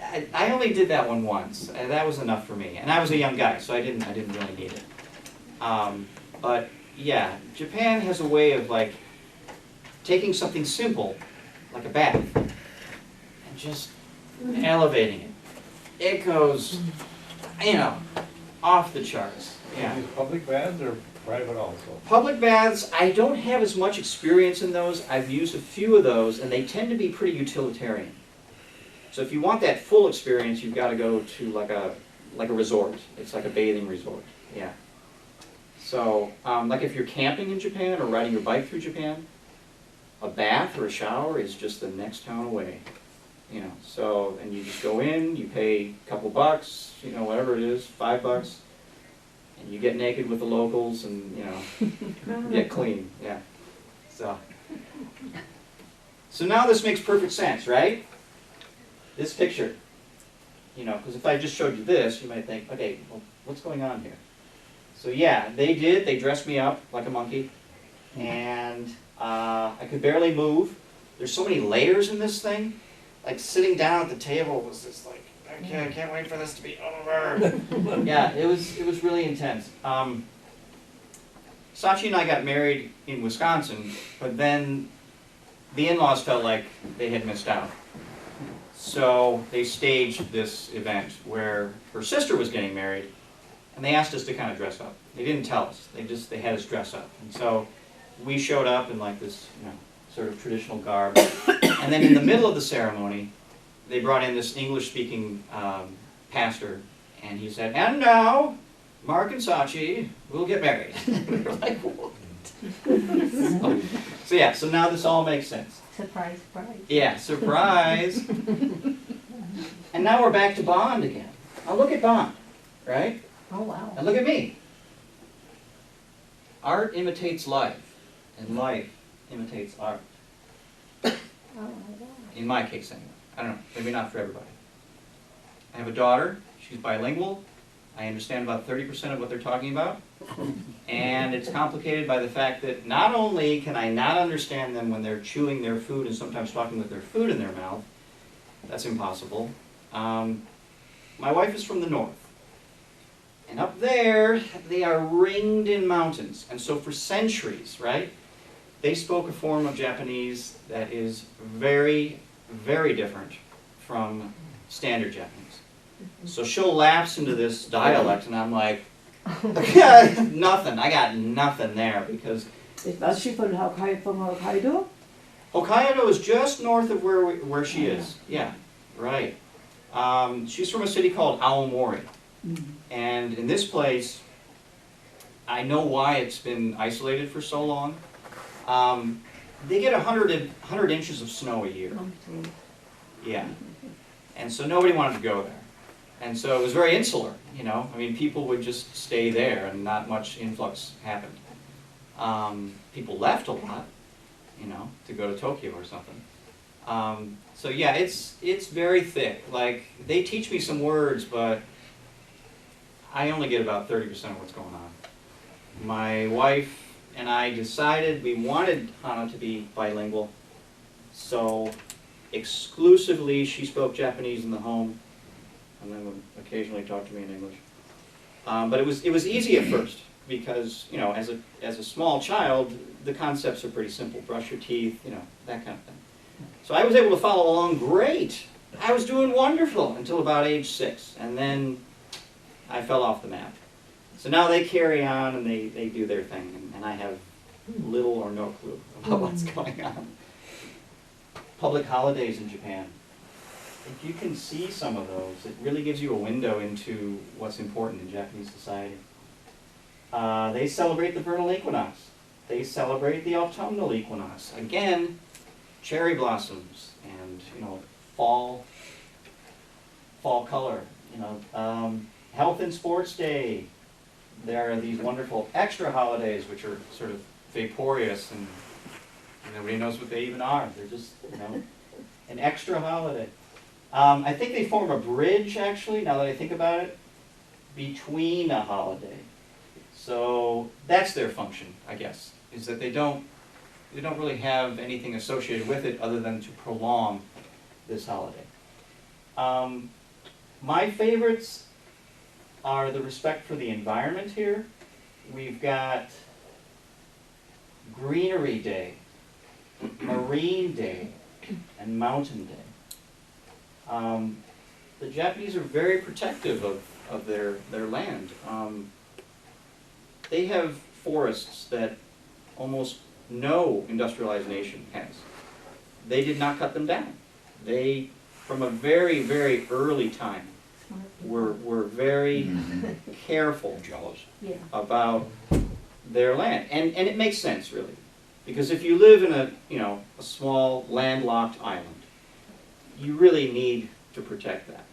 I only did that one once. That was enough for me. And I was a young guy, so I didn't really need it. But yeah, Japan has a way of like taking something simple, like a bath, and just elevating it. It goes, you know, off the charts. Yeah. These public baths or private also? Public baths, I don't have as much experience in those. I've used a few of those, and they tend to be pretty utilitarian. So if you want that full experience, you've got to go to like a resort. It's like a bathing resort. Yeah. So, like if you're camping in Japan or riding your bike through Japan, a bath or a shower is just the next town away. You know, so, and you just go in, you pay a couple bucks, you know, whatever it is, $5, and you get naked with the locals and, you know, get clean, yeah. So now this makes perfect sense, right? This picture, you know, because if I just showed you this, you might think, okay, well, what's going on here? So yeah, they dressed me up like a monkey, and I could barely move. There's so many layers in this thing. Like sitting down at the table was just like, okay, I can't wait for this to be over. Yeah, it was really intense. Sachi and I got married in Wisconsin, but then the in-laws felt like they had missed out. So they staged this event where her sister was getting married, and they asked us to kind of dress up. They didn't tell us. They had us dress up. And so we showed up in like this, you know, sort of traditional garb. And then in the middle of the ceremony, they brought in this English-speaking pastor, and he said, "And now, Mark and Sachi will get married." We were like, what? So yeah, so now this all makes sense. Surprise, surprise. Yeah, surprise. And now we're back to Bond again. Now look at Bond, right? Oh, wow. And look at me. Art imitates life, and life imitates art. Oh, my God. In my case, anyway. I don't know, maybe not for everybody. I have a daughter, she's bilingual. I understand about 30% of what they're talking about. And it's complicated by the fact that not only can I not understand them when they're chewing their food and sometimes talking with their food in their mouth, that's impossible. My wife is from the north. And up there, they are ringed in mountains. And so for centuries, right, they spoke a form of Japanese that is very, very different from standard Japanese. So she'll lapse into this dialect, and I'm like, nothing. I got nothing there because Is she from Hokkaido? Hokkaido is just north of where she is. Yeah, right. She's from a city called Aomori. And in this place, I know why it's been isolated for so long. They get 100 inches of snow a year. Yeah. And so nobody wanted to go there. And so it was very insular, you know. I mean, people would just stay there and not much influx happened. People left a lot, you know, to go to Tokyo or something. So yeah, it's very thick. Like, they teach me some words, but I only get about 30% of what's going on. My wife and I decided we wanted Hana to be bilingual, so exclusively she spoke Japanese in the home, and then would occasionally talk to me in English. But it was easy at first because, you know, as a small child, the concepts are pretty simple. Brush your teeth, you know, that kind of thing. So I was able to follow along great. I was doing wonderful until about age 6, and then I fell off the map. So now they carry on and they do their thing, and I have little or no clue about what's going on. Public holidays in Japan. If you can see some of those, it really gives you a window into what's important in Japanese society. They celebrate the vernal equinox. They celebrate the autumnal equinox. Again, cherry blossoms and, you know, fall color. You know, Health and Sports Day. There are these wonderful extra holidays which are sort of vaporous and nobody knows what they even are. They're just, you know, an extra holiday. I think they form a bridge, actually, now that I think about it, between a holiday. So that's their function, I guess, is that they don't really have anything associated with it other than to prolong this holiday. My favorites are the respect for the environment here. We've got Greenery Day, Marine Day, and Mountain Day. The Japanese are very protective of their land. They have forests that almost no industrialized nation has. They did not cut them down. They, from a very, very early time, were very careful about their land. And it makes sense, really. Because if you live in a small landlocked island, you really need to protect that.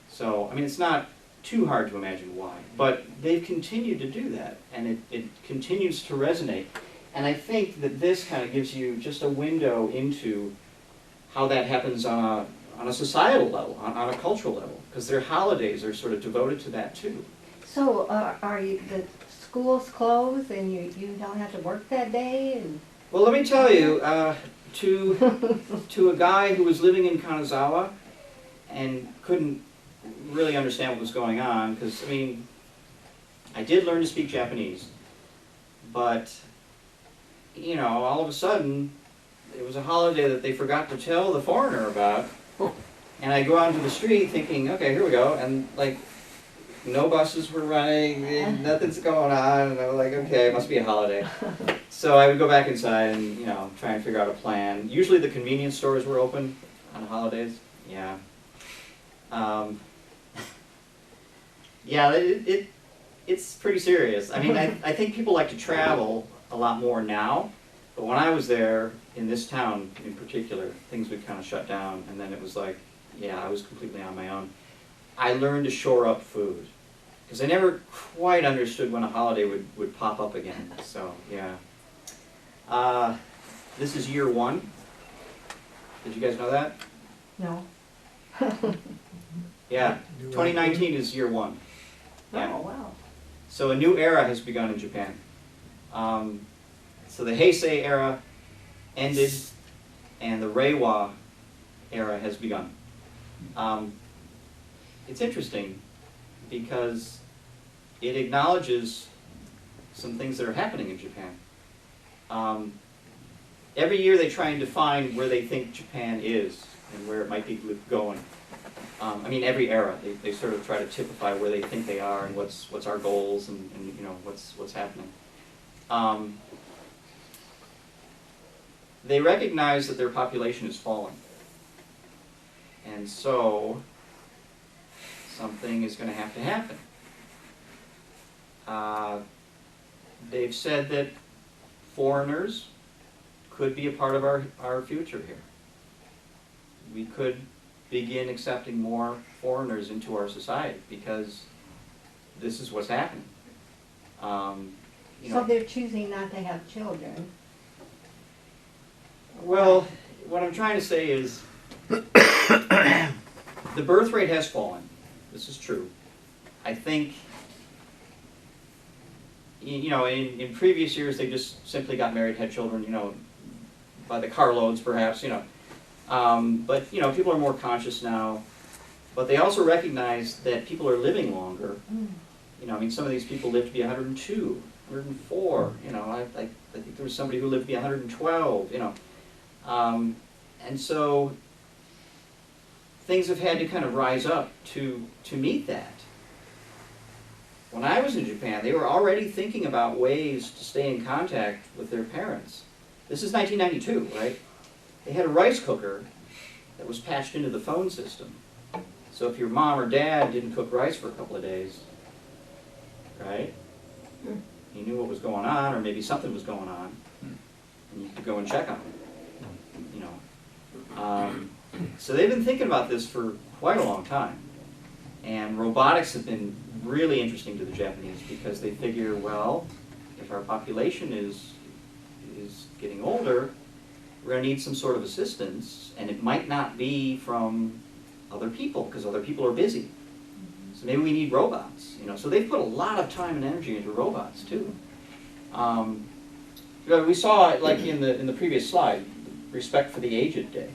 So, I mean, it's not too hard to imagine why. But they've continued to do that, and it continues to resonate. And I think that this kind of gives you just a window into how that happens on a societal level, on a cultural level, because their holidays are sort of devoted to that too. So are the schools closed and you don't have to work that day? And Well, let me tell you, to a guy who was living in Kanazawa and couldn't really understand what was going on, because, I mean, I did learn to speak Japanese, but, you know, all of a sudden, it was a holiday that they forgot to tell the foreigner about, and I go out into the street thinking, okay, here we go, and, like, no buses were running, nothing's going on, and I was like, okay, it must be a holiday. So I would go back inside and, you know, try and figure out a plan. Usually the convenience stores were open on holidays. Yeah. Yeah, it's pretty serious. I mean, I think people like to travel a lot more now, but when I was there, in this town in particular, things would kind of shut down, and then it was like, yeah, I was completely on my own. I learned to shore up food, because I never quite understood when a holiday would pop up again, so, yeah. This is year 1. Did you guys know that? No. Yeah, 2019 is year 1. Yeah. Oh, wow. So a new era has begun in Japan. So the Heisei era ended, and the Reiwa era has begun. It's interesting because it acknowledges some things that are happening in Japan. Every year they try and define where they think Japan is and where it might be going. I mean, every era, they sort of try to typify where they think they are and what's our goals and you know, what's happening. They recognize that their population is falling. And so, something is going to happen. They've said that foreigners could be a part of our future here. We could begin accepting more foreigners into our society because this is what's happening. You So know, they're choosing not to have children. well, what I'm trying to say is the birth rate has fallen. This is true. I think, you know, in previous years they just simply got married, had children, you know, by the carloads perhaps, you know. But, you know, people are more conscious now. But they also recognize that people are living longer. You know, I mean, some of these people live to be 102, 104, you know. I think there was somebody who lived to be 112, you know. And so things have had to kind of rise up to meet that. When I was in Japan, they were already thinking about ways to stay in contact with their parents. This is 1992, right? They had a rice cooker that was patched into the phone system. So if your mom or dad didn't cook rice for a couple of days, right? You knew what was going on, or maybe something was going on, and you could go and check on them, you know. So they've been thinking about this for quite a long time. And robotics have been really interesting to the Japanese because they figure, well, if our population is getting older, we're going to need some sort of assistance, and it might not be from other people because other people are busy. So maybe we need robots, you know. So they've put a lot of time and energy into robots too. You know, we saw, like in the previous slide, Respect for the Aged Day.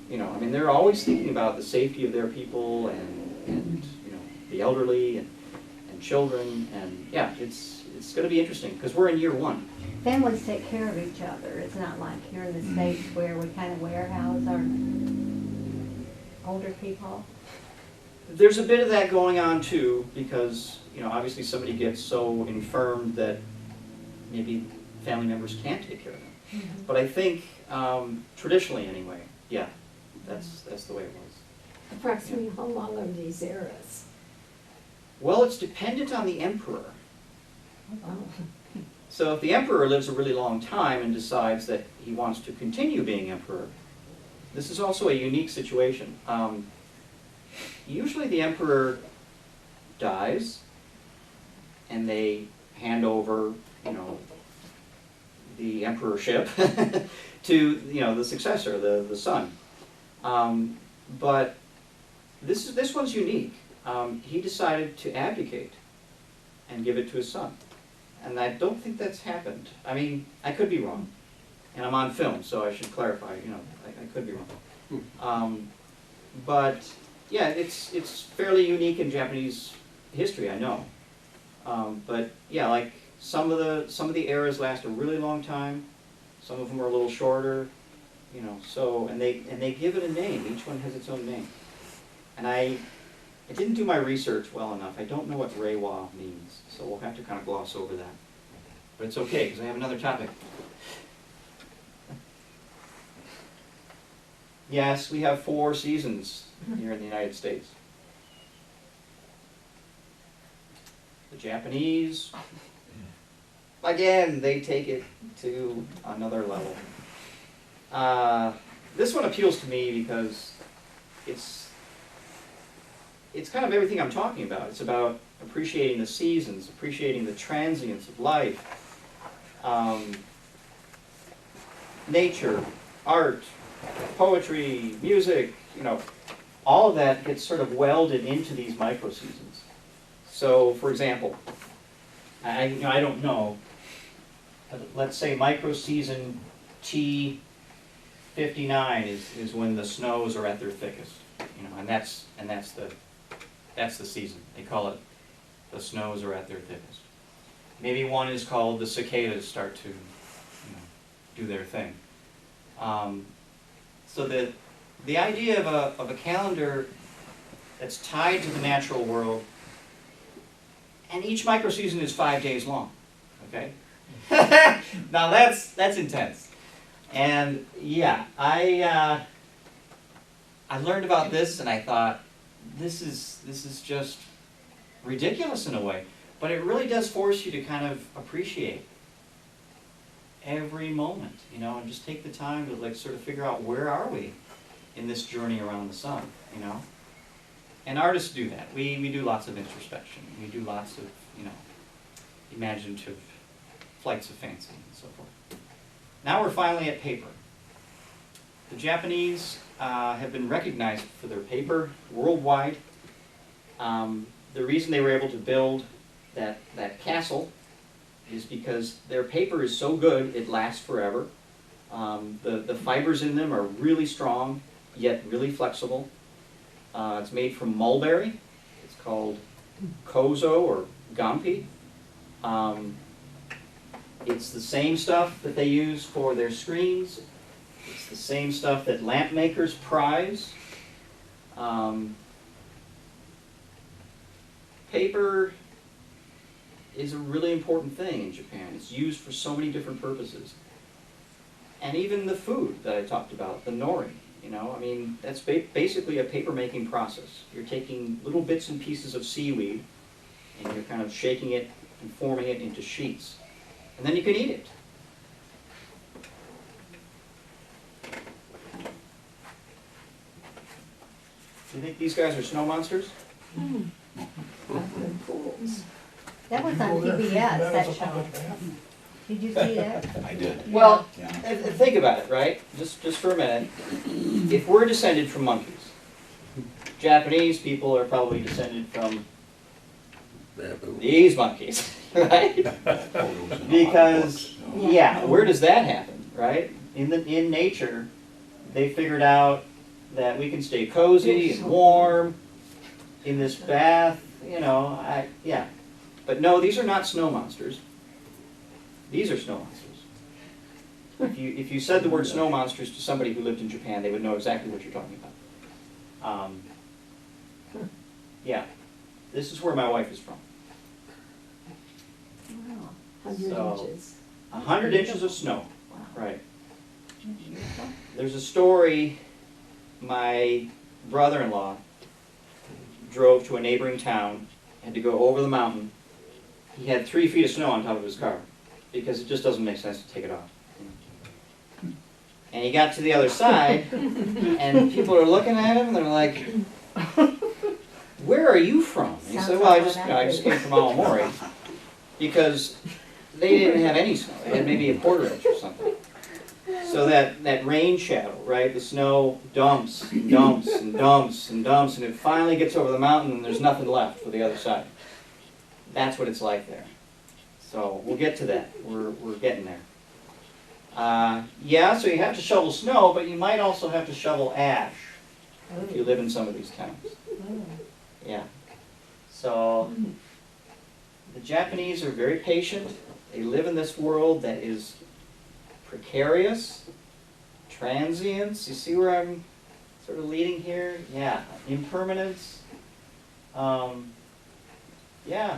You know, I mean, they're always thinking about the safety of their people and you know, the elderly and children, and yeah, it's going to be interesting because we're in year 1. Families take care of each other. It's not like here in the States where we kind of warehouse our older people. There's a bit of that going on too, because you know, obviously somebody gets so infirmed that maybe family members can't take care of them. But I think traditionally, anyway, yeah, that's the way it was. Approximately how long are these eras? Well, it's dependent on the emperor. Oh, So if the emperor lives a really long time and decides that he wants to continue being emperor, this is also a unique situation. Usually the emperor dies, and they hand over, you know, the emperorship to, you know, the successor, the son. But this one's unique. He decided to abdicate and give it to his son. And I don't think that's happened. I mean, I could be wrong. And I'm on film, so I should clarify, you know, I could be wrong. But yeah, it's fairly unique in Japanese history, I know. But yeah, like some of the eras last a really long time. Some of them are a little shorter, you know. So and they give it a name. Each one has its own name. And I didn't do my research well enough. I don't know what Reiwa means, so we'll have to kind of gloss over that. But it's okay, because I have another topic. Yes, we have 4 seasons here in the United States. The Japanese, again, they take it to another level. This one appeals to me because it's kind of everything I'm talking about. It's about appreciating the seasons, appreciating the transience of life, nature, art, poetry, music, all of that gets sort of welded into these micro-seasons. So, for example, I don't know, but let's say micro-season T59 is when the snows are at their thickest, and that's the season. They call it the snows are at their thickest. Maybe one is called the cicadas start to do their thing. So the idea of a calendar that's tied to the natural world, and each microseason is 5 days long, okay? Now that's intense. And yeah, I learned about this and I thought, this is just ridiculous in a way. But it really does force you to kind of appreciate every moment, and just take the time to sort of figure out where are we in this journey around the sun, And artists do that. We do lots of introspection. We do lots of, imaginative flights of fancy and so forth. Now we're finally at paper. The Japanese have been recognized for their paper worldwide. The reason they were able to build that castle is because their paper is so good it lasts forever. The fibers in them are really strong, yet really flexible. It's made from mulberry. It's called kozo or gampi. It's the same stuff that they use for their screens. It's the same stuff that lamp makers prize. Paper is a really important thing in Japan. It's used for so many different purposes. And even the food that I talked about, the nori, that's basically a paper-making process. You're taking little bits and pieces of seaweed, and you're kind of shaking it and forming it into sheets. And then you can eat it. Do you think these guys are snow monsters? Pools. That was on PBS, that show. Did you see that? I did. Well, Yeah. think about it, right? Just for a minute. If we're descended from monkeys, Japanese people are probably descended from these monkeys, right? Because, yeah, where does that happen, right? In nature, they figured out that we can stay cozy and warm in this bath, yeah. But no, these are not snow monsters. These are snow monsters. If you said the word snow monsters to somebody who lived in Japan, they would know exactly what you're talking about. Yeah, this is where my wife is from. Wow. 100 So- inches. 100 inches of snow, Wow. right. Beautiful. There's a story, my brother-in-law drove to a neighboring town, had to go over the mountain. He had 3 feet of snow on top of his car, because it just doesn't make sense to take it off. And he got to the other side, and people are looking at him, and they're like, "Where are you from?" And he said, "Well, I just came from Aomori," because they didn't have any snow. They had maybe a quarter inch or something. So that rain shadow, right? The snow dumps and dumps and dumps and dumps, and it finally gets over the mountain, and there's nothing left for the other side. That's what it's like there. So we'll get to that. We're getting there. Yeah, so you have to shovel snow, but you might also have to shovel ash if you live in some of these towns. Yeah. So the Japanese are very patient. They live in this world that is precarious, transience. You see where I'm sort of leading here? Yeah. Impermanence. Yeah.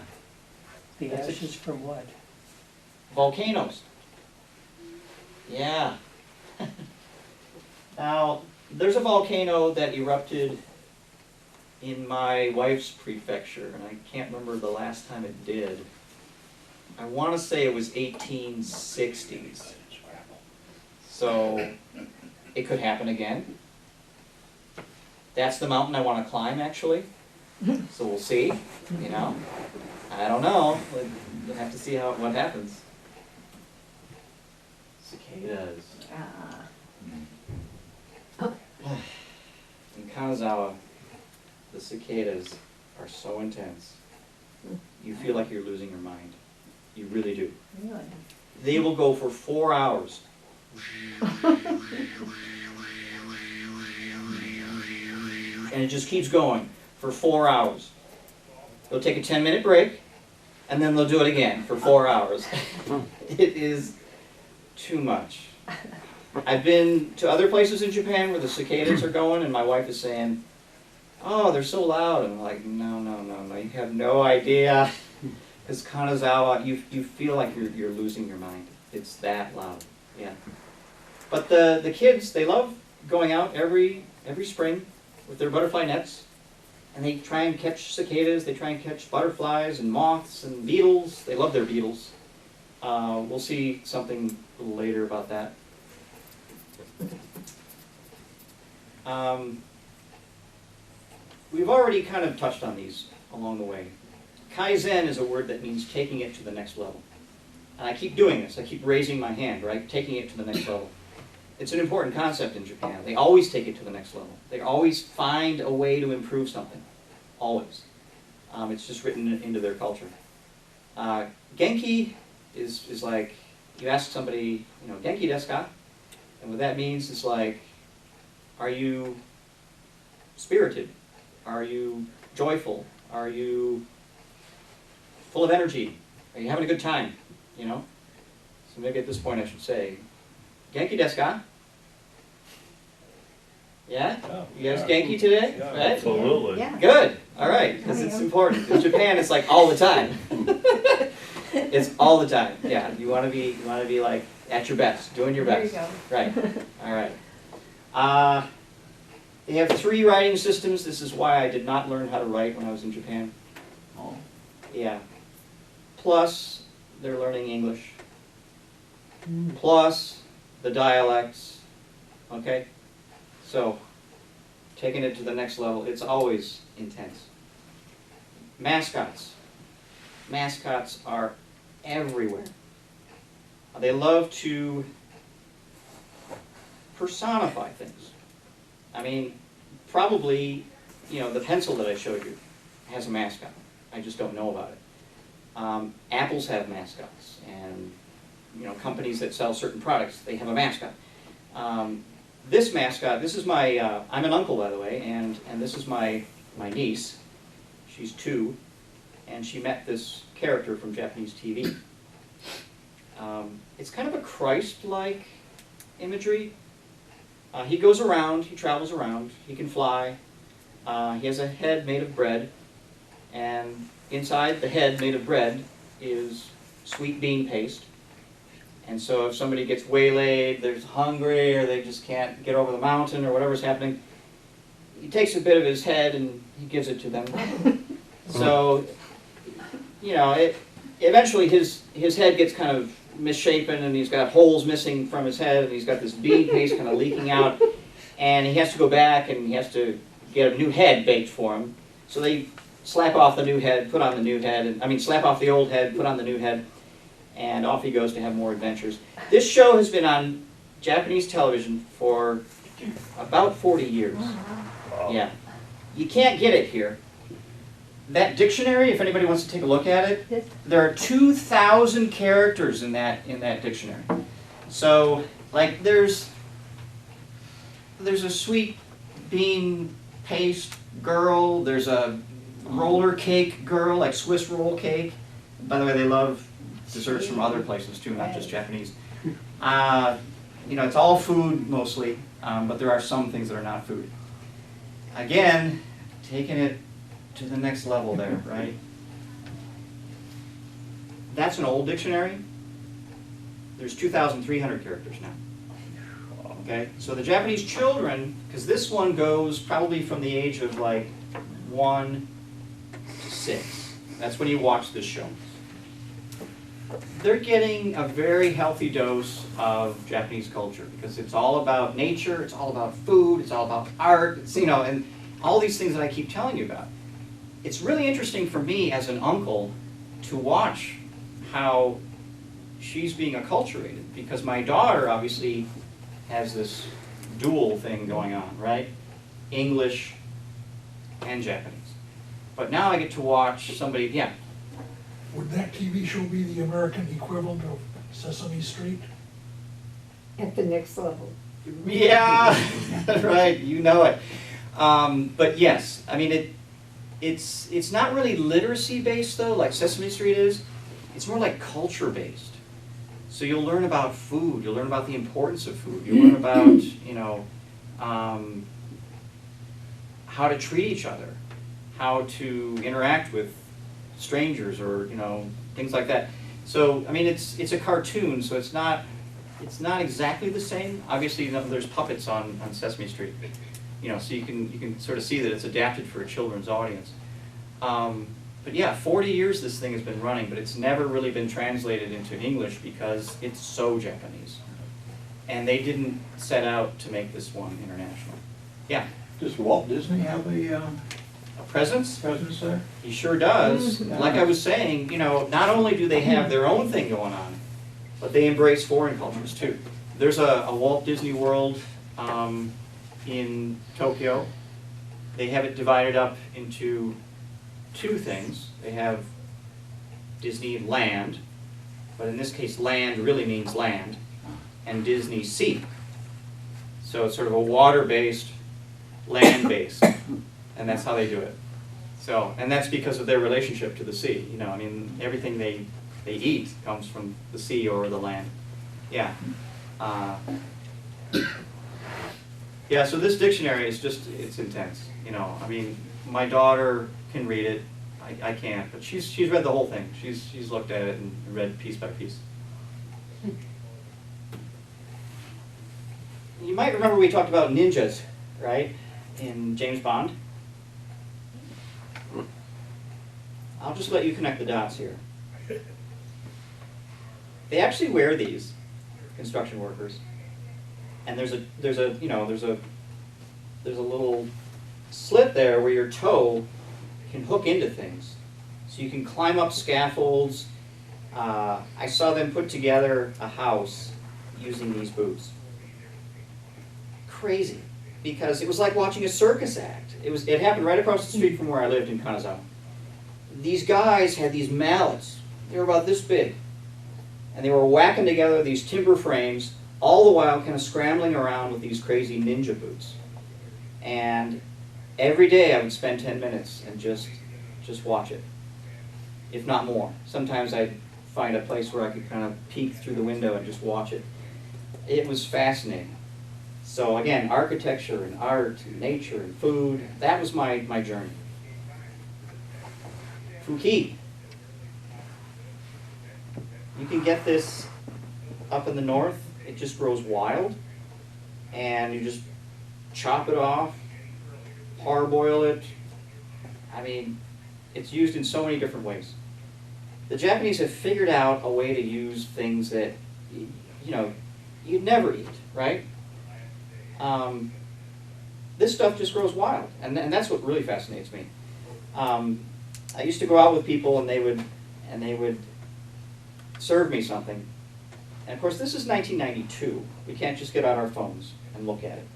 The That's ashes from what? Volcanoes. Yeah. Now, there's a volcano that erupted in my wife's prefecture, and I can't remember the last time it did. I want to say it was 1860s. So, it could happen again. That's the mountain I want to climb, actually. So we'll see, you know. I don't know. We'll have to see what happens. Cicadas. In Kanazawa, the cicadas are so intense. You feel like you're losing your mind. You really do. Really? They will go for 4 hours. And it just keeps going for 4 hours. They'll take a 10-minute break, and then they'll do it again for 4 hours. It is too much. I've been to other places in Japan where the cicadas are going, and my wife is saying, "Oh, they're so loud." And I'm like, no, you have no idea. Because Kanazawa, you feel like you're losing your mind. It's that loud, yeah. But the kids, they love going out every spring with their butterfly nets, and they try and catch cicadas, they try and catch butterflies and moths and beetles. They love their beetles. We'll see something a little later about that. We've already kind of touched on these along the way. Kaizen is a word that means taking it to the next level. And I keep doing this. I keep raising my hand, right? Taking it to the next level. It's an important concept in Japan. They always take it to the next level. They always find a way to improve something. Always. It's just written into their culture. Genki is like, you ask somebody, you know, Genki desu ka? And what that means is like, are you spirited? Are you joyful? Are you full of energy? Are you having a good time? You know? So maybe at this point I should say, Genki desu ka? Yeah? You guys Genki today? Yeah, Right? absolutely. Yeah. Good. All right. Because it's important. In Japan, it's like all the time. It's all the time. Yeah. You want to be like at your best, doing your There you best. go. Right. All right. They have 3 writing systems. This is why I did not learn how to write when I was in Japan. Oh. Yeah. Plus, they're learning English. Plus, the dialects. Okay? So, taking it to the next level, it's always intense. Mascots. Mascots are everywhere. They love to personify things. I mean, probably, you know, the pencil that I showed you has a mascot. I just don't know about it. Apples have mascots, and, you know, companies that sell certain products, they have a mascot. This mascot, this is my, I'm an uncle, by the way, and this is my niece. She's 2, and she met this character from Japanese TV. It's kind of a Christ-like imagery. He goes around, he travels around, he can fly. He has a head made of bread, and inside the head made of bread is sweet bean paste. And so if somebody gets waylaid, they're hungry, or they just can't get over the mountain, or whatever's happening, he takes a bit of his head and he gives it to them. So, you know, eventually his head gets kind of misshapen, and he's got holes missing from his head, and he's got this bean paste kind of leaking out, and he has to go back and he has to get a new head baked for him. So they slap off the new head, put on the new head, slap off the old head, put on the new head, and off he goes to have more adventures. This show has been on Japanese television for about 40 years. Yeah. You can't get it here. That dictionary, if anybody wants to take a look at it, there are 2,000 characters in that dictionary. So, like, there's a sweet bean paste girl, there's a roller cake girl, like Swiss roll cake. By the way, they love desserts from other places too, not just Japanese. You know, it's all food mostly, but there are some things that are not food. Again, taking it to the next level there, right? That's an old dictionary. there's 2,300 characters now. Okay, so the Japanese children, because this one goes probably from the age of like 1 to 6. That's when you watch this show. They're getting a very healthy dose of Japanese culture because it's all about nature, it's all about food, it's all about art, it's, and all these things that I keep telling you about. It's really interesting for me as an uncle to watch how she's being acculturated because my daughter obviously has this dual thing going on, right? English and Japanese. But now I get to watch somebody, yeah. Would that TV show be the American equivalent of Sesame Street? At the next level. Yeah, right, you know it. But yes, I mean, it's not really literacy based though, like Sesame Street is. It's more like culture based. So you'll learn about food, you'll learn about the importance of food, you'll learn about, how to treat each other, how to interact with strangers or, things like that. So, I mean, it's a cartoon, so it's not exactly the same. Obviously, there's puppets on Sesame Street, so you can sort of see that it's adapted for a children's audience. But yeah, 40 years this thing has been running, but it's never really been translated into English because it's so Japanese. And they didn't set out to make this one international. Yeah, Does Walt Disney have a presence? presence there? He sure does. Like I was saying, not only do they have their own thing going on, but they embrace foreign cultures too. There's a Walt Disney World in Tokyo. They have it divided up into 2 things. They have Disneyland, but in this case land really means land, and Disney Sea. So it's sort of a water-based, land-based, and that's how they do it. So, and that's because of their relationship to the sea. I mean, everything they eat comes from the sea or the land. Yeah. Yeah, so this dictionary is it's intense. I mean, my daughter can read it. I can't, but she's read the whole thing. She's looked at it and read piece by piece. You might remember we talked about ninjas, right, in James Bond. I'll just let you connect the dots here. They actually wear these, construction workers, and there's a little slit there where your toe can hook into things. So you can climb up scaffolds. I saw them put together a house using these boots. Crazy, because it was like watching a circus act. It happened right across the street from where I lived in Kanazawa. These guys had these mallets. They were about this big. And they were whacking together these timber frames, all the while kind of scrambling around with these crazy ninja boots. And every day I would spend 10 minutes and just watch it, if not more. Sometimes I'd find a place where I could kind of peek through the window and just watch it. It was fascinating. So again, architecture and art and nature and food, that was my journey. Fuki. You can get this up in the north. It just grows wild. And you just chop it off, parboil it. I mean, it's used in so many different ways. The Japanese have figured out a way to use things that, you'd never eat, right? This stuff just grows wild, and that's what really fascinates me. I used to go out with people, and they would serve me something. And of course, this is 1992. We can't just get out our phones and look at it.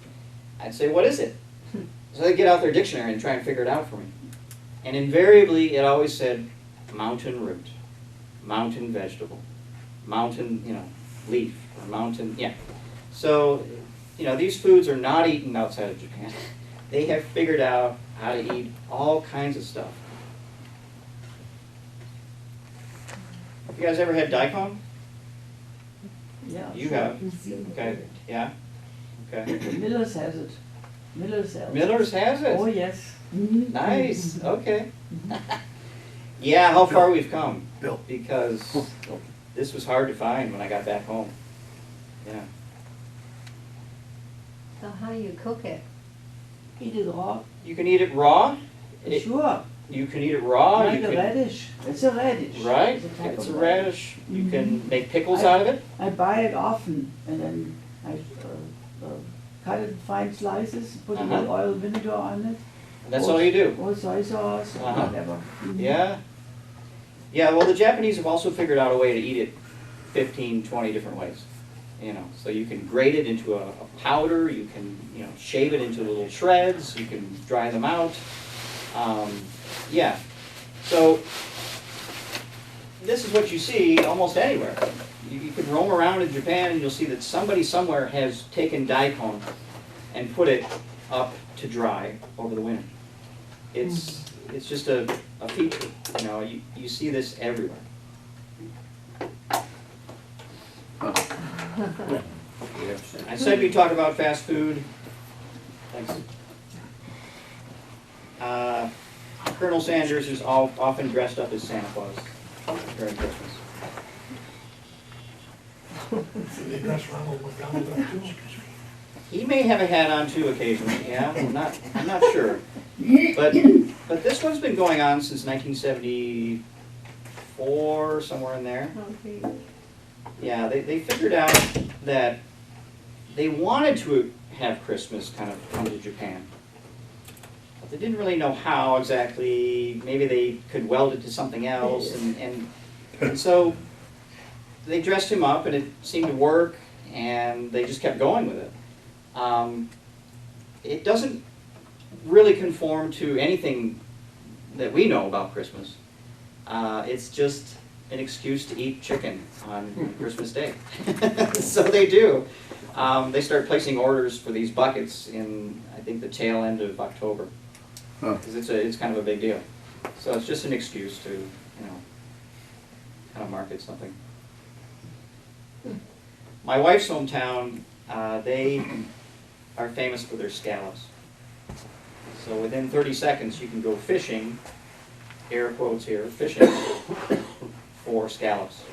I'd say, "What is it?" So they'd get out their dictionary and try and figure it out for me. And invariably, it always said mountain root, mountain vegetable, mountain, leaf, or mountain, yeah. So, these foods are not eaten outside of Japan. They have figured out how to eat all kinds of stuff. Have you guys ever had daikon? Yeah. You sure. have. Okay, yeah? Okay. Miller's has it. Miller's has it. Miller's has it? Oh, yes. Nice, okay. Yeah, how far we've come. Bill. Because this was hard to find when I got back home. Yeah. So how do you cook it? Eat it raw. You can eat it raw. It- Sure. You can eat it raw. Like You a can, radish. It's a radish. right? It's a type It's a of radish. You can make pickles I- out of it. I buy it often and then I cut it in fine slices, put a little oil, vinegar on it. And that's all you do. Or soy sauce, or Uh-huh. whatever. Mhm. Yeah. Yeah, well, the Japanese have also figured out a way to eat it 15, 20 different ways. You know, so you can grate it into a powder, you can, you know, shave it into little shreds, you can dry them out. Yeah. So, this is what you see almost anywhere. You can roam around in Japan and you'll see that somebody somewhere has taken daikon and put it up to dry over the winter. It's just a feature, you know, you see this everywhere. I said we talk about fast food. Thanks. Colonel Sanders is often dressed up as Santa Claus during Christmas. They dress Ronald McDonald up too. He may have a hat on too occasionally, yeah, I'm not sure. But this one's been going on since 1974, somewhere in there. Okay. Yeah, they figured out that they wanted to have Christmas kind of come to Japan. But they didn't really know how exactly. Maybe they could weld it to something else. And so they dressed him up and it seemed to work and they just kept going with it. It doesn't really conform to anything that we know about Christmas. It's just an excuse to eat chicken on Christmas Day. So they do. They start placing orders for these buckets in, I think, the tail end of October. Because it's kind of a big deal. So it's just an excuse to, you know, kind of market something. My wife's hometown, they are famous for their scallops. So within 30 seconds you can go fishing, air quotes here, fishing for scallops.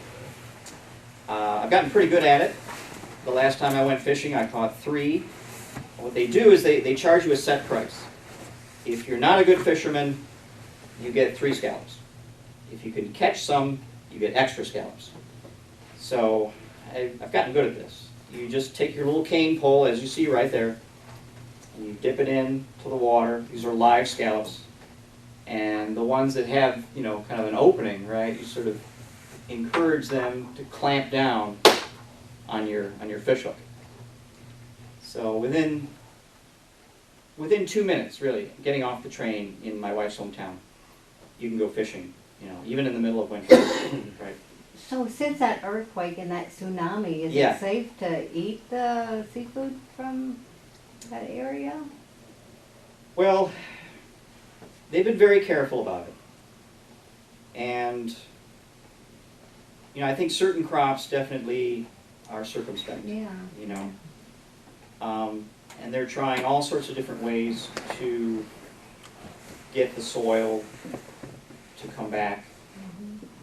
I've gotten pretty good at it. The last time I went fishing I caught 3. What they do is they charge you a set price. If you're not a good fisherman, you get 3 scallops. If you can catch some, you get extra scallops. So I've gotten good at this. You just take your little cane pole, as you see right there, and you dip it in to the water. These are live scallops. And the ones that have, you know, kind of an opening, right, you sort of encourage them to clamp down on your fish hook. So within 2 minutes, really, getting off the train in my wife's hometown, you can go fishing, you know, even in the middle of winter, right? So since that earthquake and that tsunami, is Yeah. it safe to eat the seafood from that area? Well, they've been very careful about it. And, you know, I think certain crops definitely are circumspect, Yeah. you know. And they're trying all sorts of different ways to get the soil to come back.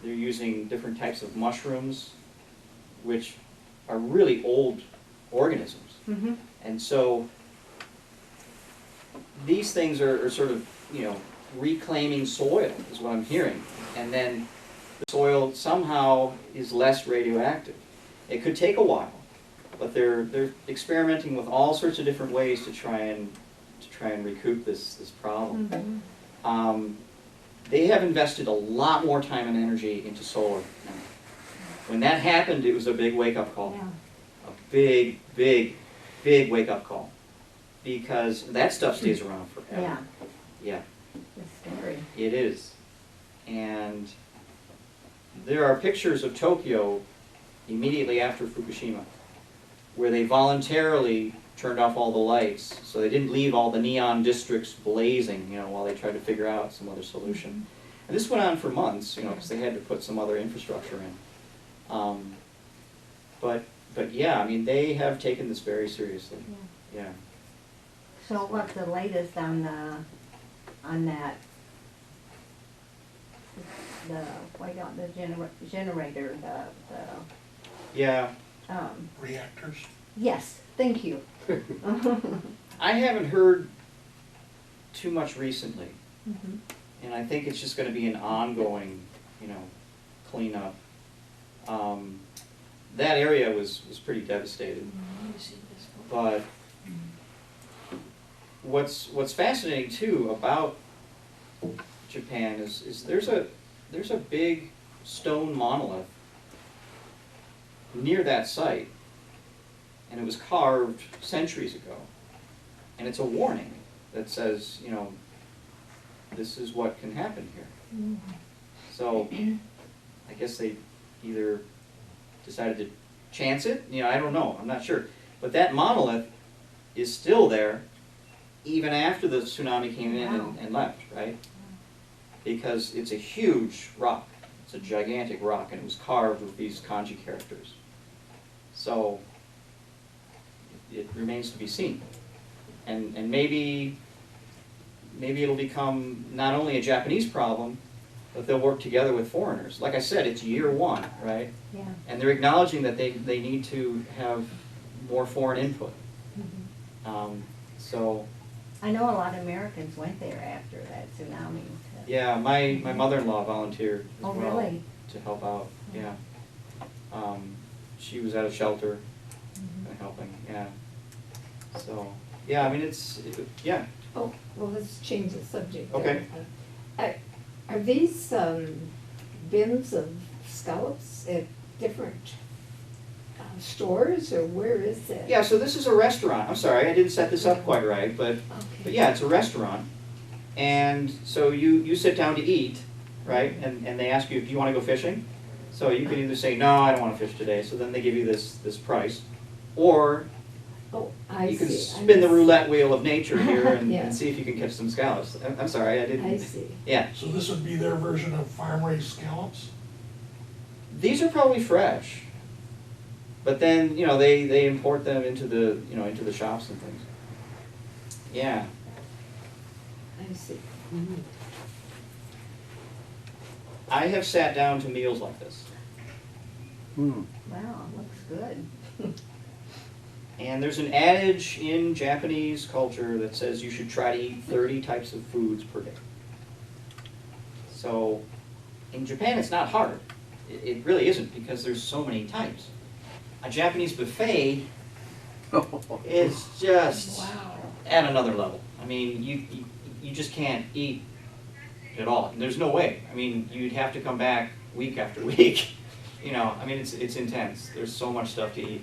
They're using different types of mushrooms, which are really old organisms. Mm-hmm. And so these things are sort of, you know, reclaiming soil is what I'm hearing. And then the soil somehow is less radioactive. It could take a while, but they're experimenting with all sorts of different ways to try and recoup this problem. Mm-hmm. They have invested a lot more time and energy into solar now. When that happened, it was a big wake-up call. Yeah. A big, big, big wake-up call. Because that stuff stays around forever. Yeah. Yeah, It's scary. it is. And there are pictures of Tokyo immediately after Fukushima, where they voluntarily turned off all the lights, so they didn't leave all the neon districts blazing, you know, while they tried to figure out some other solution. And this went on for months, you know, because they had to put some other infrastructure in. But yeah, I mean, they have taken this very seriously. Yeah. So what's the latest on that what do you call it, the generator, Yeah, Reactors. yes, thank you. I haven't heard too much recently, Mhm. and I think it's just gonna be an ongoing, cleanup. That area was pretty devastated, but what's fascinating too about Japan is there's a big stone monolith near that site, and it was carved centuries ago, and it's a warning that says, this is what can happen here. So I guess they either decided to chance it, I don't know, I'm not sure. But that monolith is still there even after the tsunami came in and left, right? Because it's a huge rock. It's a gigantic rock, and it was carved with these kanji characters. So it remains to be seen. And maybe it'll become not only a Japanese problem, but they'll work together with foreigners. Like I said, it's year one, right? Yeah. And they're acknowledging that they need to have more foreign input. So, I know a lot of Americans went there after that tsunami. yeah, my mother-in-law volunteered as Oh, well really? to help out, yeah. She was at a shelter Mhm. and helping, yeah. So, yeah, I mean, yeah. Oh, well, let's change the subject. Okay. Are these bins of scallops at different stores, or where is it? Yeah, so this is a restaurant. I'm sorry, I didn't set this up quite right, but Okay. yeah, it's a restaurant. And so you sit down to eat, right? And they ask you, do you want to go fishing? So you can either say, no, I don't want to fish today. So then they give you this price. Or Oh, I see. you can spin the roulette wheel of nature here and, Yeah. and see if you can catch some scallops. I'm sorry, I didn't. I see. Yeah. So this would be their version of farm-raised scallops? These are probably fresh. But then, they import them into the shops and things. Yeah. I see. I have sat down to meals like this. Wow, it looks good. And there's an adage in Japanese culture that says you should try to eat 30 types of foods per day. So in Japan, it's not hard. It really isn't, because there's so many types. A Japanese buffet is just at another level. I mean, you just can't eat it all. There's no way. I mean, you'd have to come back week after week. I mean, it's intense. There's so much stuff to eat.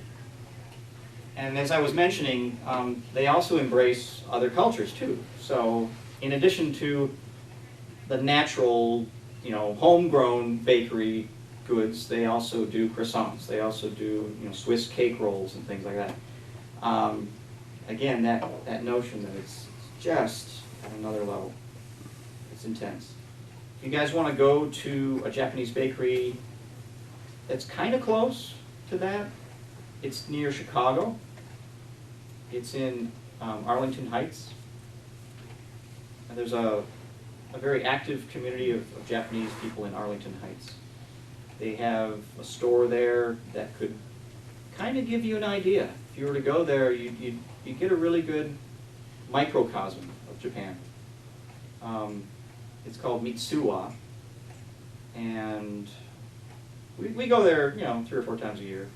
And as I was mentioning, they also embrace other cultures too. So in addition to the natural, homegrown bakery goods, they also do croissants. They also do, Swiss cake rolls and things like that. Again, that notion that it's just at another level. It's intense. If you guys want to go to a Japanese bakery that's kind of close to that, it's near Chicago. It's in Arlington Heights. And there's a very active community of Japanese people in Arlington Heights. They have a store there that could kind of give you an idea. If you were to go there, you'd get a really good microcosm of Japan. It's called Mitsuwa. And we go there, 3 or 4 times a year.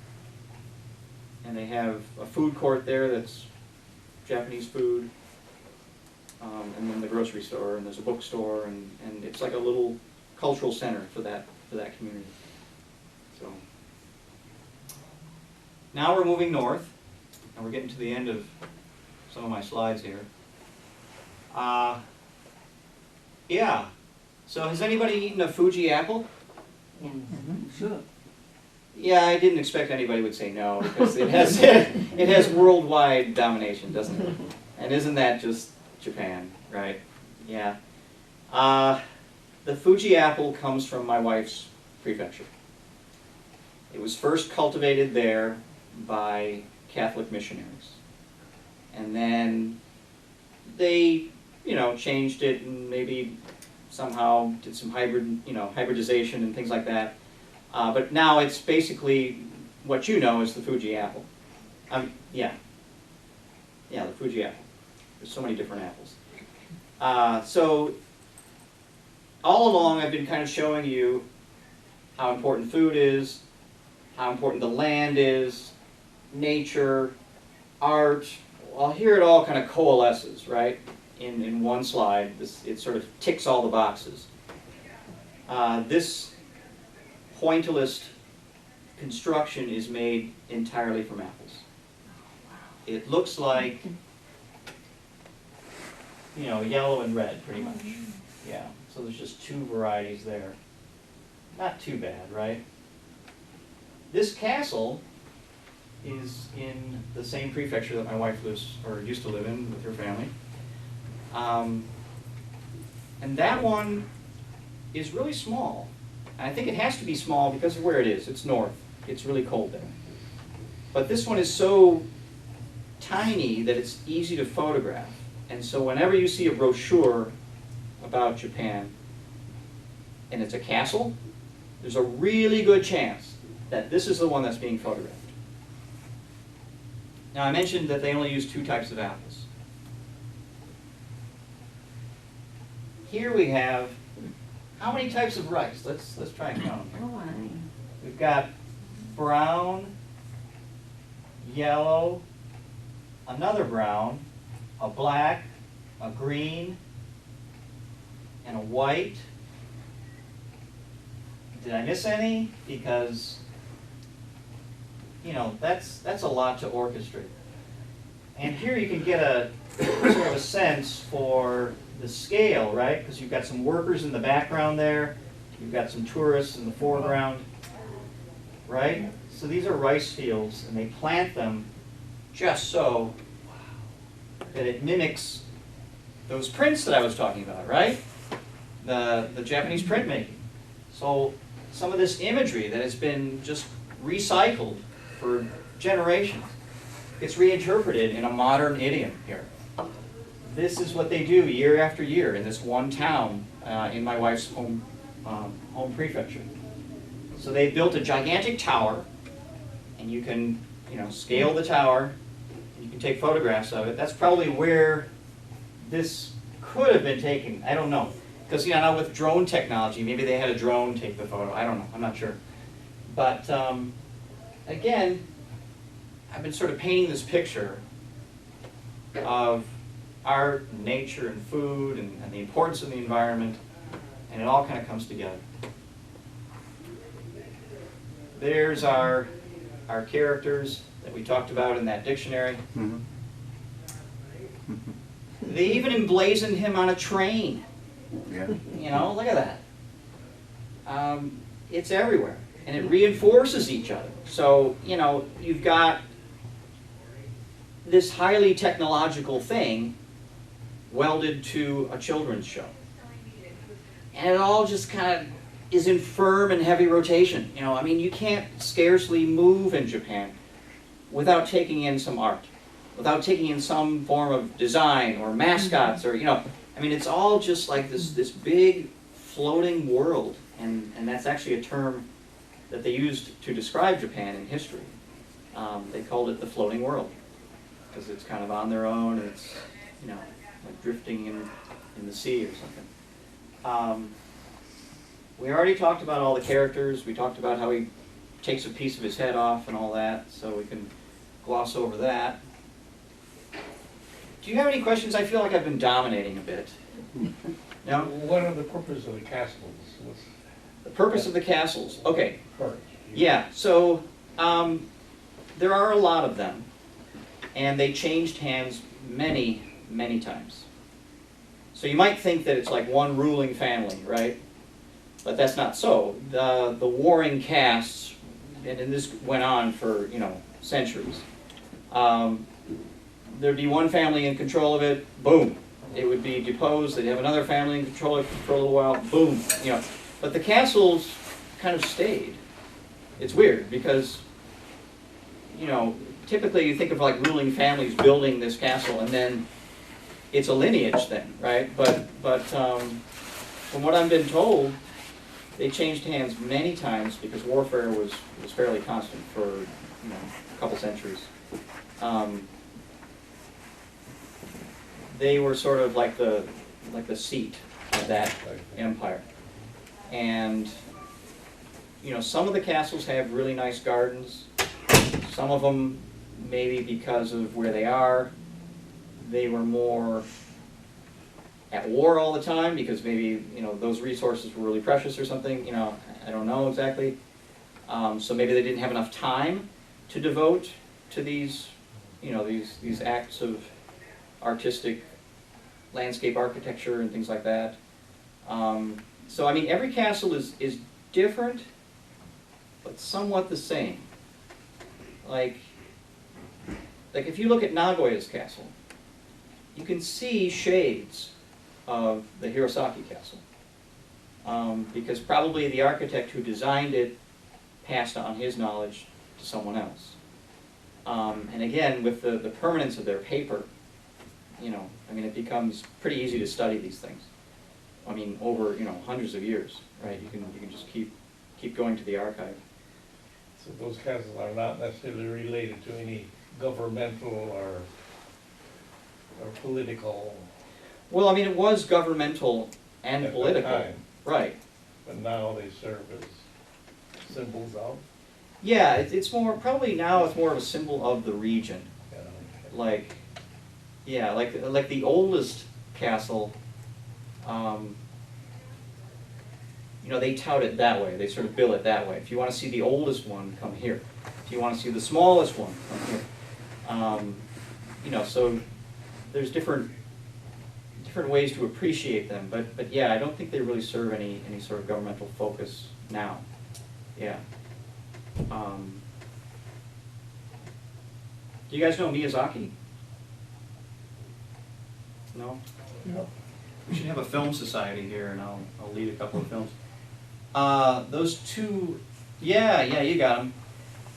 And they have a food court there that's Japanese food, and then the grocery store, and there's a bookstore, and it's like a little cultural center for that community. So now we're moving north, and we're getting to the end of some of my slides here. Yeah. So has anybody eaten a Fuji apple? Yes. Sure. Yeah, I didn't expect anybody would say no, because it has worldwide domination, doesn't it? And isn't that just Japan, right? Yeah. The Fuji apple comes from my wife's prefecture. It was first cultivated there by Catholic missionaries. And then they, changed it in maybe somehow did some hybridization and things like that. But now it's basically what you know as the Fuji apple. Yeah, the Fuji apple. There's so many different apples. So all along I've been kind of showing you how important food is, how important the land is, nature, art. Well, here it all kind of coalesces, right? In one slide, it sort of ticks all the boxes. This pointillist construction is made entirely from apples. It looks like, yellow and red, pretty much. Yeah, so there's just two varieties there. Not too bad, right? This castle is in the same prefecture that my wife used to live in with her family. And that one is really small. And I think it has to be small because of where it is. It's north. It's really cold there. But this one is so tiny that it's easy to photograph. And so whenever you see a brochure about Japan, and it's a castle, there's a really good chance that this is the one that's being photographed. Now I mentioned that they only use 2 types of apples. Here we have, how many types of rice? Let's try and count them here. Oh, my. We've got brown, yellow, another brown, a black, a green, and a white. Did I miss any? Because, that's a lot to orchestrate. And here you can get a sort of a sense for the scale, right? Because you've got some workers in the background there. You've got some tourists in the foreground, right? So these are rice fields, and they plant them just so that it mimics those prints that I was talking about, right? The Japanese printmaking. So some of this imagery that has been just recycled for generations, it's reinterpreted in a modern idiom here. This is what they do year after year in this one town in my wife's home prefecture. So they built a gigantic tower, and you can scale the tower, and you can take photographs of it. That's probably where this could have been taken. I don't know. Because now with drone technology, maybe they had a drone take the photo. I don't know. I'm not sure. But again, I've been sort of painting this picture of art, and nature, and food, and the importance of the environment, and it all kind of comes together. There's our characters that we talked about in that dictionary. Mm-hmm. They even emblazoned him on a train. Yeah. Look at that. It's everywhere, and it reinforces each other. So, you've got this highly technological thing welded to a children's show. And it all just kind of is in firm and heavy rotation. You can't scarcely move in Japan without taking in some art, without taking in some form of design or mascots or, it's all just like this big floating world. And that's actually a term that they used to describe Japan in history. They called it the floating world because it's kind of on their own. And it's, like drifting in the sea or something. We already talked about all the characters. We talked about how he takes a piece of his head off and all that, so we can gloss over that. Do you have any questions? I feel like I've been dominating a bit. No? What are the purpose of the castles? What's The purpose of the castles. Okay. first? Yeah, so there are a lot of them, and they changed hands many, many times. So you might think that it's like one ruling family, right? But that's not so. The warring castes, and this went on for centuries. There'd be one family in control of it, boom. It would be deposed. They'd have another family in control of it for a little while, boom. But the castles kind of stayed. It's weird because typically you think of like ruling families building this castle, and then it's a lineage thing, right? But from what I've been told, they changed hands many times because warfare was fairly constant for a couple centuries. They were sort of like the seat of that empire, and some of the castles have really nice gardens. Some of them, maybe because of where they are, they were more at war all the time because maybe those resources were really precious or something. I don't know exactly. So maybe they didn't have enough time to devote to these these acts of artistic landscape architecture and things like that. So I mean, every castle is different, but somewhat the same. Like if you look at Nagoya's castle, you can see shades of the Hirosaki castle. Because probably the architect who designed it passed on his knowledge to someone else. And again, with the permanence of their paper, I mean, it becomes pretty easy to study these things. I mean, over hundreds of years, right? You can just keep going to the archive. So those castles are not necessarily related to any governmental or political. Well, I mean, it was governmental and at the political, time, right? but now they serve as symbols of. Yeah, it's more probably now it's more of a symbol of the region. Like, yeah, like the oldest castle. They tout it that way. They sort of bill it that way. If you want to see the oldest one, come here. If you want to see the smallest one, come here. So there's different ways to appreciate them, but yeah, I don't think they really serve any sort of governmental focus now. Yeah. Do you guys know Miyazaki? No? No. We should have a film society here, and I'll lead a couple of films. Those two, yeah, you got them.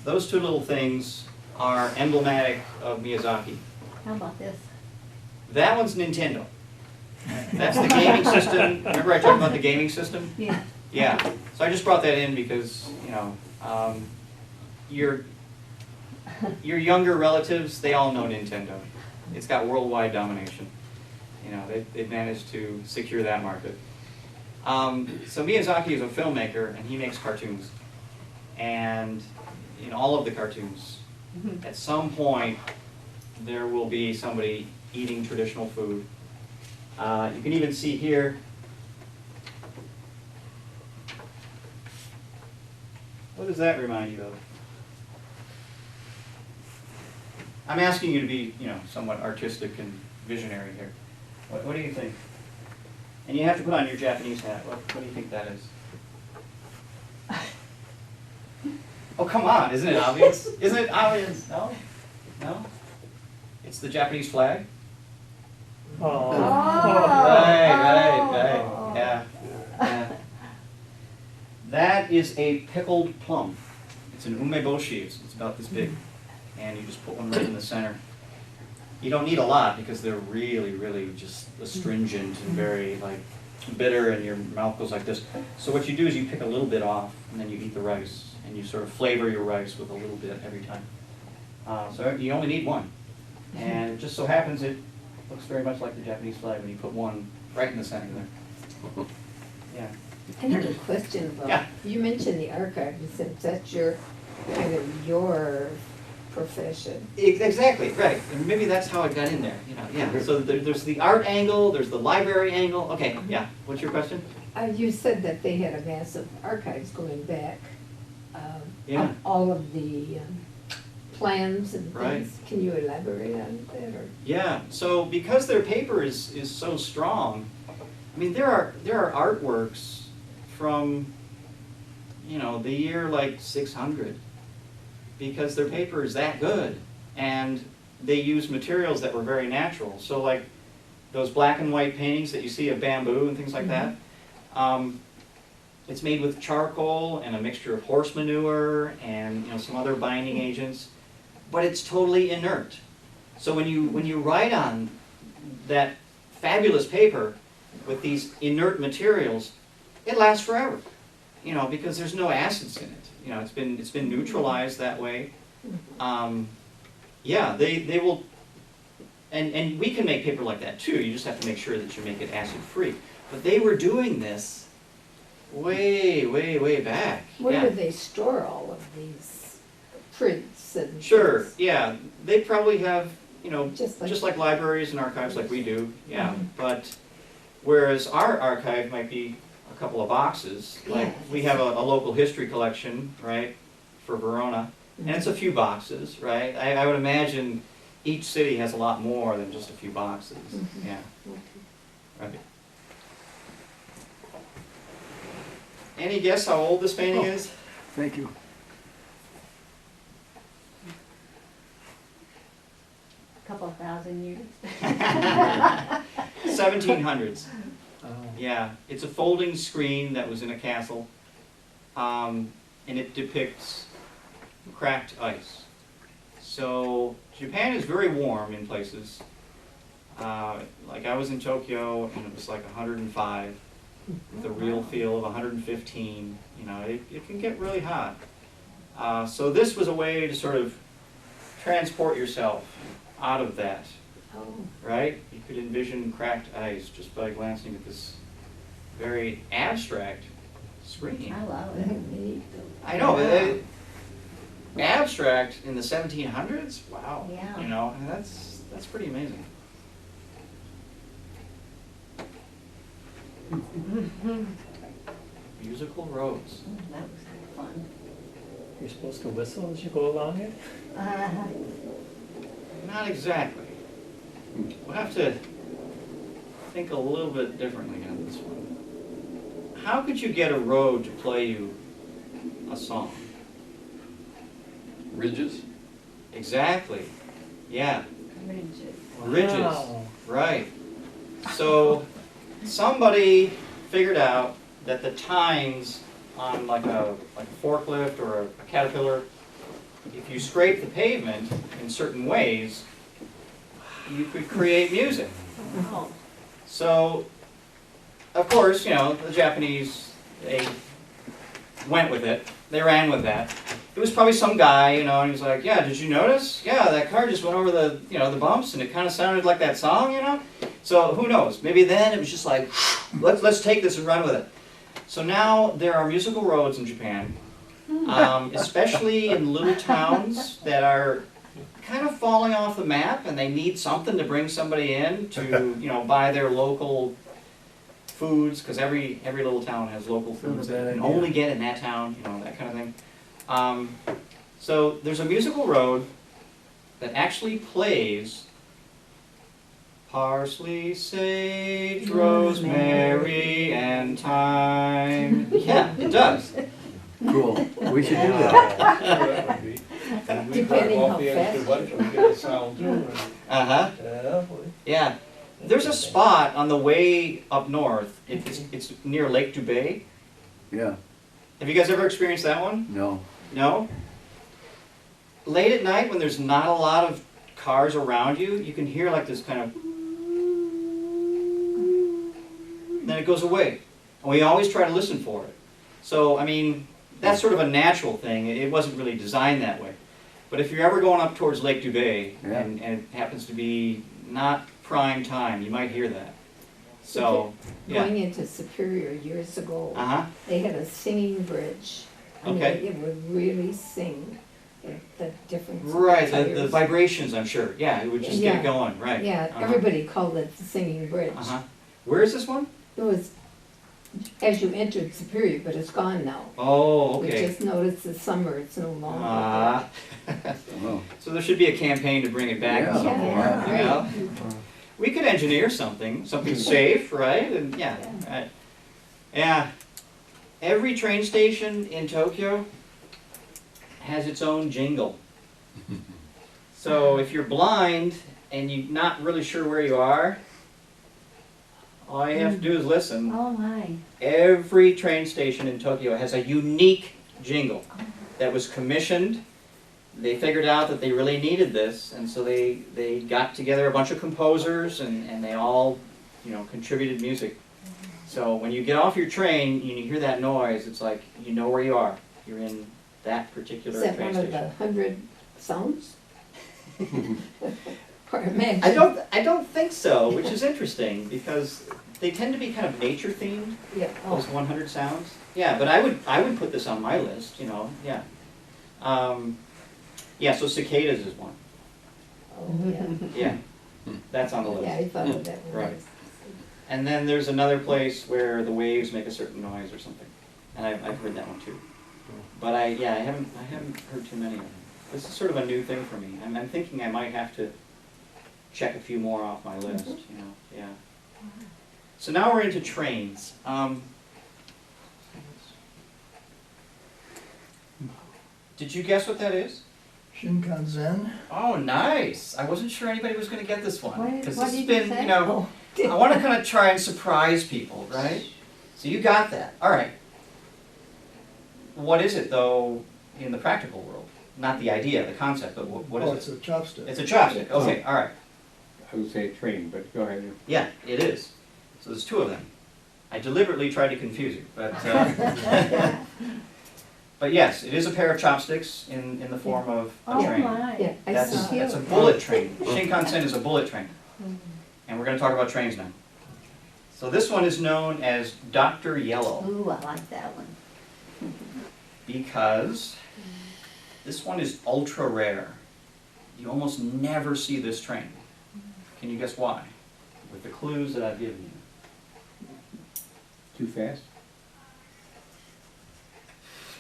Those two little things are emblematic of Miyazaki. How about this? That one's Nintendo. That's the gaming system. Remember I talked about the gaming system? Yeah. Yeah. So I just brought that in because, your younger relatives, they all know Nintendo. It's got worldwide domination. They've managed to secure that market. So Miyazaki is a filmmaker, and he makes cartoons. And in all of the cartoons, at some point, there will be somebody eating traditional food. You can even see here, what does that remind you of? I'm asking you to be, somewhat artistic and visionary here. What do you think? And you have to put on your Japanese hat. What do you think that is? Oh, come on, isn't it obvious? Isn't it obvious? No? No? It's the Japanese flag? Oh. Right, yeah. That is a pickled plum. It's an umeboshi, it's about this big. And you just put one right in the center. You don't need a lot because they're really, really just astringent and very bitter, and your mouth goes like this. So what you do is you pick a little bit off, and then you eat the rice, and you sort of flavor your rice with a little bit every time. So you only need one. And it just so happens it looks very much like the Japanese flag when you put one right in the center there. Yeah. I have a question about, Yeah. you mentioned the archive, since that's your profession. Exactly, right. And maybe that's how I got in there. Yeah. So there's the art angle, there's the library angle. Okay, yeah. What's your question? You said that they had a massive archives going back. Yeah. Of all of the plans and Right. things. Can you elaborate on that? Or? Yeah. So because their paper is so strong, I mean there are artworks from the year 600 because their paper is that good, and they use materials that were very natural. So like those black and white paintings that you see of bamboo and things like that. It's made with charcoal and a mixture of horse manure and some other binding agents, but it's totally inert. So when you write on that fabulous paper, with these inert materials, it lasts forever. You know, because there's no acids in it. You know, it's been neutralized that way. Yeah, they will, and we can make paper like that too. You just have to make sure that you make it acid free. But they were doing this way, way, way back. Where Yeah. do they store all of these prints and? Sure, things? yeah. They probably have, you know, Just just like. like libraries and archives like we do, yeah. Mhm. But whereas our archive might be a couple of boxes, like Yeah. we have a local history collection, right, for Verona, and it's a few boxes, right? I would imagine each city has a lot more than just a few boxes, Mhm. yeah. Right. Any guess how old this painting is? Thank you. Couple of thousand years. 1700s. Oh. Yeah, it's a folding screen that was in a castle, and it depicts cracked ice. So Japan is very warm in places. Like I was in Tokyo and it was like 105 with a real feel of 115. You know, it can get really hot. So this was a way to sort of transport yourself out of that. Oh, Right? You could envision cracked ice just by glancing at this very abstract screen. I love that's it. neat. I know, abstract in the 1700s? Wow. Yeah. You know, and that's pretty amazing. Musical roads. That was fun. You're supposed to whistle as you go along it? Not exactly. We'll have to think a little bit differently on this one. How could you get a road to play you a song? Ridges? Exactly. Yeah. Rigid. Ridges. Wow. Right. So somebody figured out that the tines on like a forklift or a caterpillar, if you scrape the pavement in certain ways, you could create music. Oh, So, of course, you know, the Japanese, they went with it. They ran with that. It was probably some guy, you know, and he was like, yeah, did you notice? Yeah, that car just went over the, you know, the bumps and it kind of sounded like that song, you know? So who knows? Maybe then it was just like, let's take this and run with it. So now there are musical roads in Japan, especially in little towns that are kind of falling off the map and they need something to bring somebody in to, you know, buy their local foods, because every little town has local foods that you can only get in that town, you know, that kind of thing. So there's a musical road that actually plays parsley, sage, rosemary, and thyme. Yeah, it does. Cool. We should do that. That would be. And we drive Depending off how the extra fast bunch, we get the sound too. Uh-huh. Yeah, boy. Yeah. There's a spot on the way up north. It's near Lake Dubay. Yeah, Have you guys ever experienced that one? no. No? Late at night when there's not a lot of cars around you, you can hear like this kind of... Then it goes away. And we always try to listen for it. So, I mean, that's sort of a natural thing. It wasn't really designed that way. But if you're ever going up towards Lake Dubay, Yeah. and it happens to be not prime time, you might hear that. So, yeah. Going into Superior years ago, Uh-huh. they had a singing bridge. I mean, Okay. it would really sing the different. Right, the tires. vibrations, I'm sure. Yeah, it would just get it Yeah. going, right. Yeah, Uh-huh. everybody called it the singing bridge. Uh-huh. Where is this one? It was as you entered Superior, but it's gone now. Oh, We okay. just noticed this summer it's no longer. Ah. Oh, So there should be a campaign to bring it back Yeah. somewhere, Yeah, you know? right. We could engineer something safe, right? And yeah, right. Yeah. Every train station in Tokyo has its own jingle. So if you're blind and you're not really sure where you are, all you have to do is listen. oh my. Every train station in Tokyo has a unique jingle that was commissioned. They figured out that they really needed this, and so they got together a bunch of composers, and they all contributed music. So when you get off your train and you hear that noise, it's like you know where you are. You're in that particular Is that train one of station. the 100 sounds? Or imagine. I don't think so, which is interesting because they tend to be kind of nature themed. Yeah, Those oh, 100 sounds. Yeah, but I would put this on my list. Yeah. Yeah. So cicadas is one. oh, yeah. Yeah, that's on the list. Yeah, I thought of that one. Right. And then there's another place where the waves make a certain noise or something, and I've heard that one too. But I haven't heard too many of them. This is sort of a new thing for me. I'm thinking I might have to check a few more off my list. Yeah. So now we're into trains. Did you guess what that is? Shinkansen. Oh, nice. I wasn't sure anybody was going to get this one What because did this has you been, say? I want to kind of try and surprise people, right? So you got that. All right. What is it, though, in the practical world? Not the idea, the concept, but what Oh, is it's it? a chopstick. It's a chopstick. Okay, all right. I would say a train, but go ahead. Yeah, it is. So there's two of them. I deliberately tried to confuse you, but but yes, it is a pair of chopsticks in the form of a Oh train. my. Yeah, I That's saw. a bullet train. Shinkansen is a bullet train. And we're going to talk about trains now. So this one is known as Dr. Yellow Ooh, I like that one. because this one is ultra rare. You almost never see this train. Can you guess why? With the clues that I've given you. Too fast?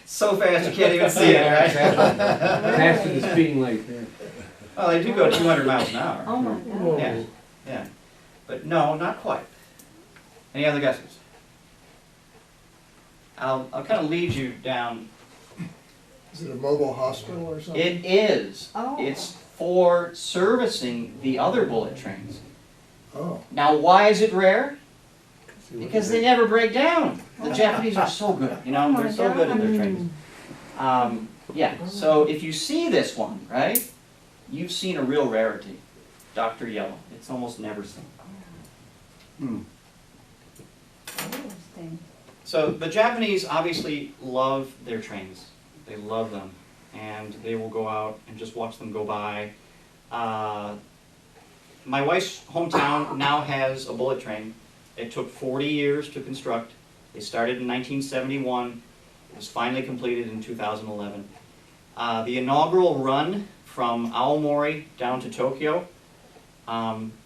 So fast you can't even see it, right? Faster than the speeding light there. Well, they do go 200 miles an hour. Oh my God. Yeah. But no, not quite. Any other guesses? I'll kind of lead you down. Is it a mobile hospital or something? It is. Oh. It's for servicing the other bullet trains. Oh. Now, why is it rare? Because they never break down. The Japanese are so good, Oh my they're so good at their God. trains. Yeah, so if you see this one, right, you've seen a real rarity. Dr. Yellow. It's almost never seen. Interesting. So the Japanese obviously love their trains. They love them. And they will go out and just watch them go by. My wife's hometown now has a bullet train. It took 40 years to construct. They started in 1971. It was finally completed in 2011. The inaugural run from Aomori down to Tokyo,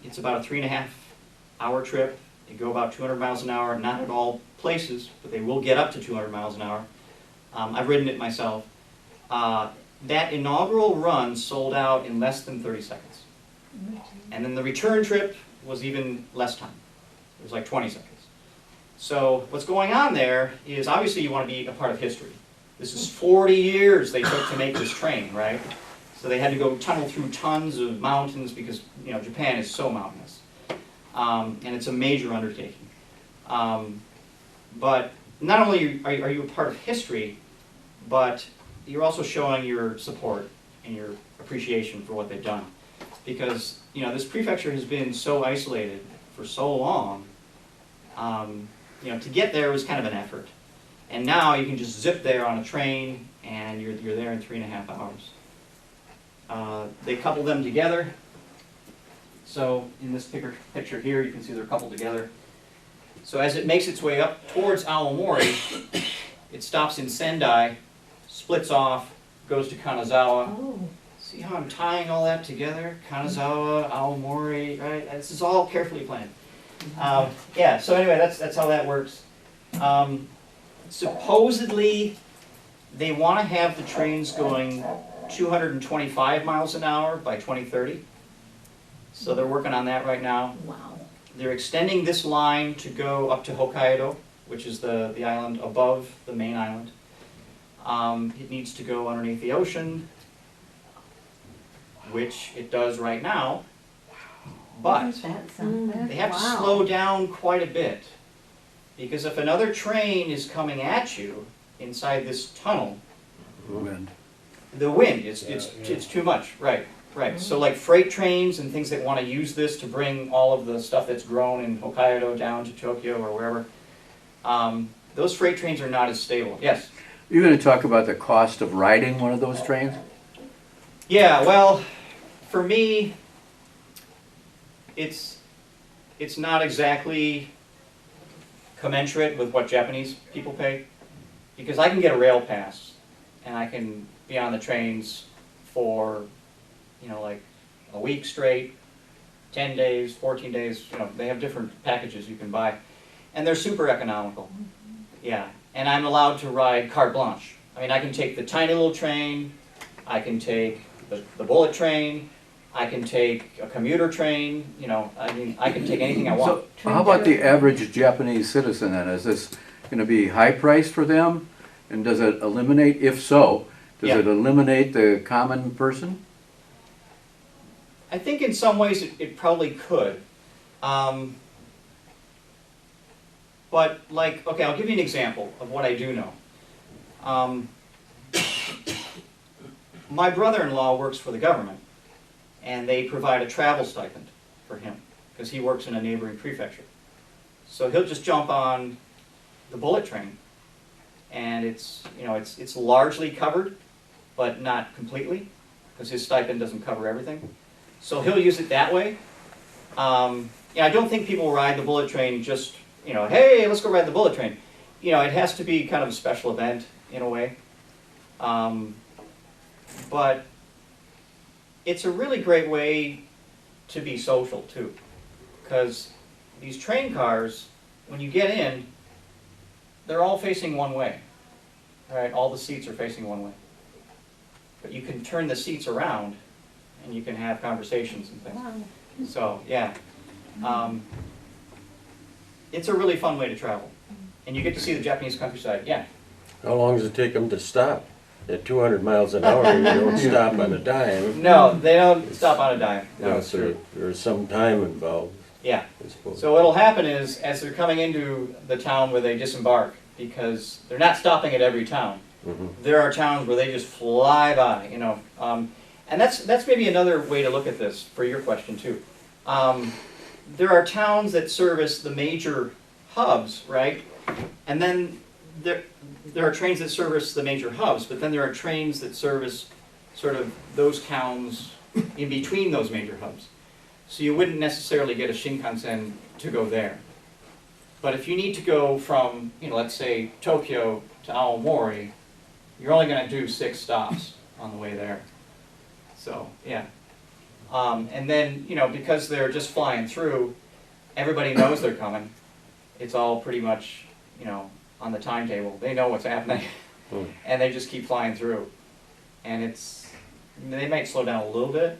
it's about a 3.5-hour trip. They go about 200 miles an hour, not at all places, but they will get up to 200 miles an hour. I've ridden it myself. That inaugural run sold out in less than 30 seconds. And then the return trip was even less time. It was like 20 seconds. So what's going on there is obviously you want to be a part of history. This is 40 years they took to make this train, right? So they had to go tunnel through tons of mountains because Japan is so mountainous. And it's a major undertaking. But not only are you a part of history, but you're also showing your support and your appreciation for what they've done. Because this prefecture has been so isolated for so long, to get there was kind of an effort. And now you can just zip there on a train and you're there in 3.5 hours. They couple them together. So in this picture here, you can see they're coupled together. So as it makes its way up towards Aomori, it stops in Sendai, splits off, goes to Kanazawa. Oh, See how I'm tying all that together? Kanazawa, Aomori, right? This is all carefully planned. Yeah, so anyway, that's how that works. Supposedly, they want to have the trains going 225 miles an hour by 2030. So they're working on that right now. Wow. They're extending this line to go up to Hokkaido, which is the island above the main island. It needs to go underneath the ocean, which it does right now. But Isn't that something? they have to Wow. slow down quite a bit. Because if another train is coming at you inside this tunnel, Wind. the wind, it's too much, right. Right, so like freight trains and things that want to use this to bring all of the stuff that's grown in Hokkaido down to Tokyo or wherever, those freight trains are not as stable. Yes? You're gonna talk about the cost of riding one of those trains? Yeah, well, for me, it's not exactly commensurate with what Japanese people pay, because I can get a rail pass and I can be on the trains for, you know, like a week straight, 10 days, 14 days, you know, they have different packages you can buy, and they're super economical. Yeah, and I'm allowed to ride carte blanche. I mean, I can take the tiny little train, I can take the bullet train, I can take a commuter train, you know, I mean, I can take anything I want. So how about the average Japanese citizen then? Is this gonna be high price for them? And does it eliminate, if so, does Yeah. it eliminate the common person? I think in some ways it probably could. But like, okay, I'll give you an example of what I do know. My brother-in-law works for the government, and they provide a travel stipend for him, because he works in a neighboring prefecture. So he'll just jump on the bullet train, and it's, you know, it's largely covered, but not completely, because his stipend doesn't cover everything. So he'll use it that way. Yeah, I don't think people ride the bullet train just, you know, hey, let's go ride the bullet train. You know, it has to be kind of a special event in a way. But it's a really great way to be social too, because these train cars, when you get in, they're all facing one way. Right? All the seats are facing one way. But you can turn the seats around and you can have conversations and things. Wow. So, yeah. It's a really fun way to travel. And you get to see the Japanese countryside. Yeah. How long does it take them to stop? At 200 miles an hour, you don't stop on a dime. No, they don't stop on a dime. No, Yeah, it's so true. there's some time involved, Yeah. I suppose. So what'll happen is, as they're coming into the town where they disembark, because they're not stopping at every town, Mhm. there are towns where they just fly by, you know. And that's maybe another way to look at this for your question too. There are towns that service the major hubs, right? And then there are trains that service the major hubs, but then there are trains that service sort of those towns in between those major hubs. So you wouldn't necessarily get a Shinkansen to go there. But if you need to go from, you know, let's say Tokyo to Aomori, you're only going to do 6 stops on the way there. So, yeah. And then, you know, because they're just flying through, everybody knows they're coming. It's all pretty much, you know, on the timetable. They know what's happening. And they just keep flying through. And they might slow down a little bit.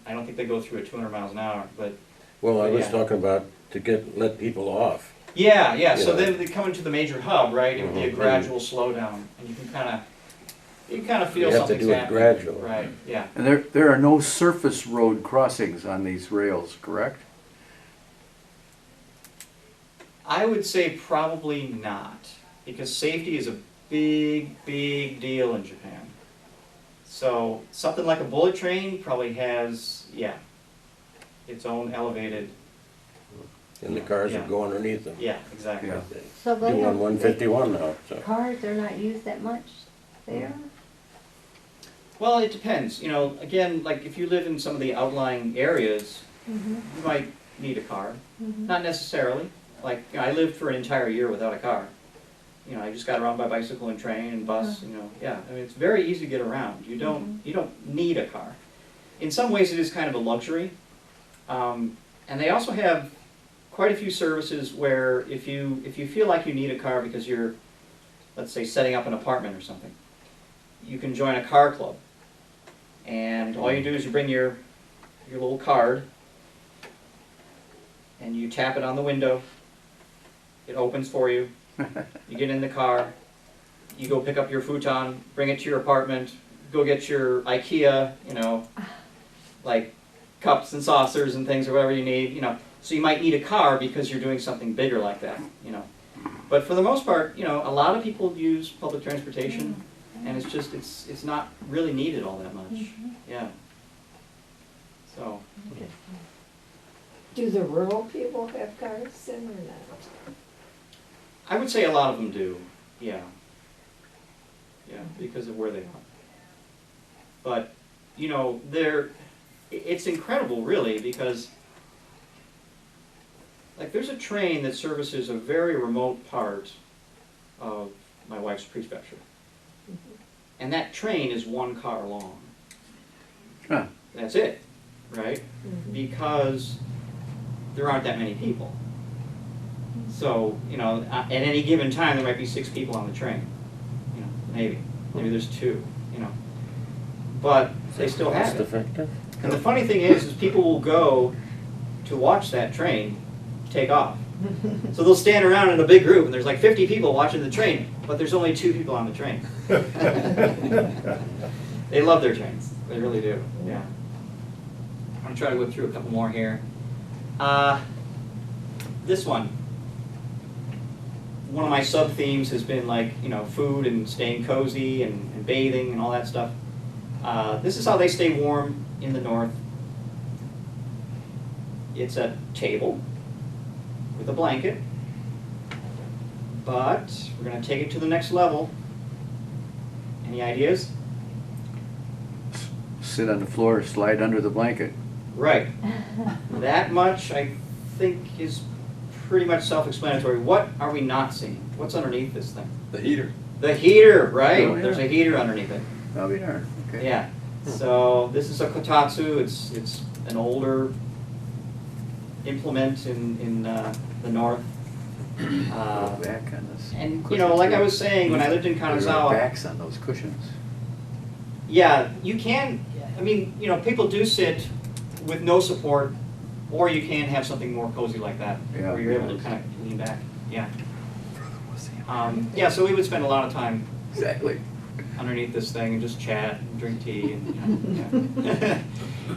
I don't think they go through at 200 miles an hour, but Well, I was yeah. talking about to let people off. yeah, yeah. So Yeah. then they come into the major hub, right? It would be a Mhm. gradual slowdown, and you can kind of feel You have to something's do it happening. gradual. Right. Yeah. And there are no surface road crossings on these rails, correct? I would say probably not, because safety is a big, big deal in Japan. So something like a bullet train probably has, yeah, its own elevated. And the cars Yeah. would go underneath them. Yeah, exactly. Yeah. So they Doing don't, 151 now, so. cars are not used that much there? Well, it depends. You know, again, like if you live in some of the outlying areas, Mm-hmm. you might need a car. Mm-hmm. Not necessarily. Like, you know, I lived for an entire year without a car. You know, I just got around by bicycle and train and bus, you know, yeah. I mean, it's very easy to get around. You don't need a car. In some ways, it is kind of a luxury. And they also have quite a few services where if you feel like you need a car because you're, let's say, setting up an apartment or something, you can join a car club. And all you do is you bring your little card, and you tap it on the window. It opens for you. You get in the car. You go pick up your futon, bring it to your apartment, go get your IKEA, you know, like cups and saucers and things or whatever you need, you know. So you might need a car because you're doing something bigger like that, you know. But for the most part, you know, a lot of people use public transportation, and it's just, it's not really needed all that much. Yeah. So, Do the rural people have cars then or not? I would say a lot of them do, yeah. Yeah, because of where they are. But, you know, it's incredible really, because like there's a train that services a very remote part of my wife's prefecture. And that train is 1 car long. Huh. That's it, right? Because there aren't that many people. So, you know, at any given time, there might be 6 people on the train. You know, maybe there's 2, you know. But they still have Cost it. effective? And the funny thing is people will go to watch that train take off. So they'll stand around in a big group, and there's like 50 people watching the train, but there's only 2 people on the train. They love their trains. They really do, yeah. I'm going to try to whip through a couple more here. This one of my sub-themes has been like, you know, food and staying cozy and bathing and all that stuff. This is how they stay warm in the north. It's a table with a blanket, but we're going to take it to the next level. Any ideas? Sit on the floor, slide under the blanket. Right. That much, I think, is pretty much self-explanatory. What are we not seeing? What's underneath this thing? The heater. The heater, right? Oh, yeah. There's a heater underneath it. Oh, we are, okay. Yeah. So this is a kotatsu. It's an older implement in the north. Back on this. And you know, like I was saying, when I lived in There are Kanazawa, backs on those cushions. yeah, you can. I mean, you know, people do sit with no support, or you can have something more cozy like that, Yeah. where you're able to kind of lean back. Yeah. Yeah. So we would spend a lot of time Exactly. underneath this thing and just chat and drink tea and yeah.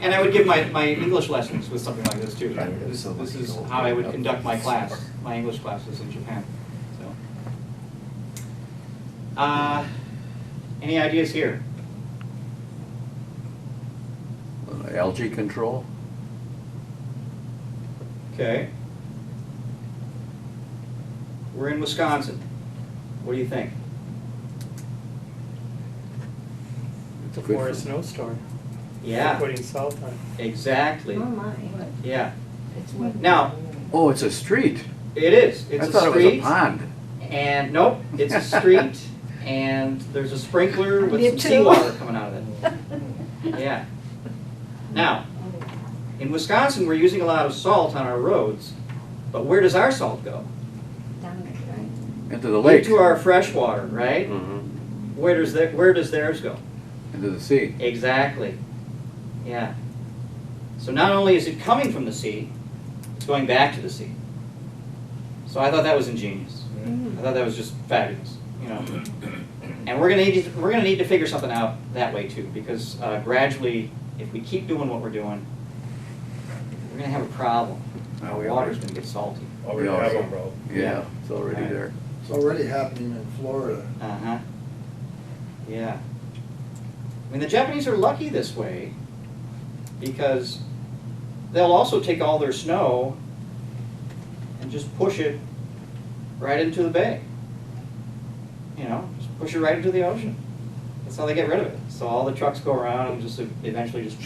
And I would give my English lessons with something like this too. This is how I would conduct my class, my English classes in Japan. So, any ideas here? Algae control. Okay. We're in Wisconsin. What do you think? Before a snowstorm. Yeah, Putting salt on. exactly. Oh my. Yeah. It's what? Now, Oh, it's a street. it is. It's I a thought it was a street. pond. And nope, it's a street, and there's a sprinkler with Me some too. seawater coming out of it. Yeah. Now, in Wisconsin, we're using a lot of salt on our roads, but where does our salt go? Down there, right? Into the lake. Into our fresh water, right? Mm-hmm. Where does theirs go? Into the sea. Exactly. Yeah. So not only is it coming from the sea, it's going back to the sea. So I thought that was ingenious. I thought that was just fabulous, you know. And we're gonna need to figure something out that way too, because gradually, if we keep doing what we're doing, we're gonna have a problem. Oh, Our we water's are. gonna get salty. Already Yeah. have them, bro. Yeah, it's already Right. there. It's already happening in Florida. Uh-huh. Yeah. I mean, the Japanese are lucky this way because they'll also take all their snow and just push it right into the bay. You know, just push it right into the ocean. That's how they get rid of it. So all the trucks go around and just eventually just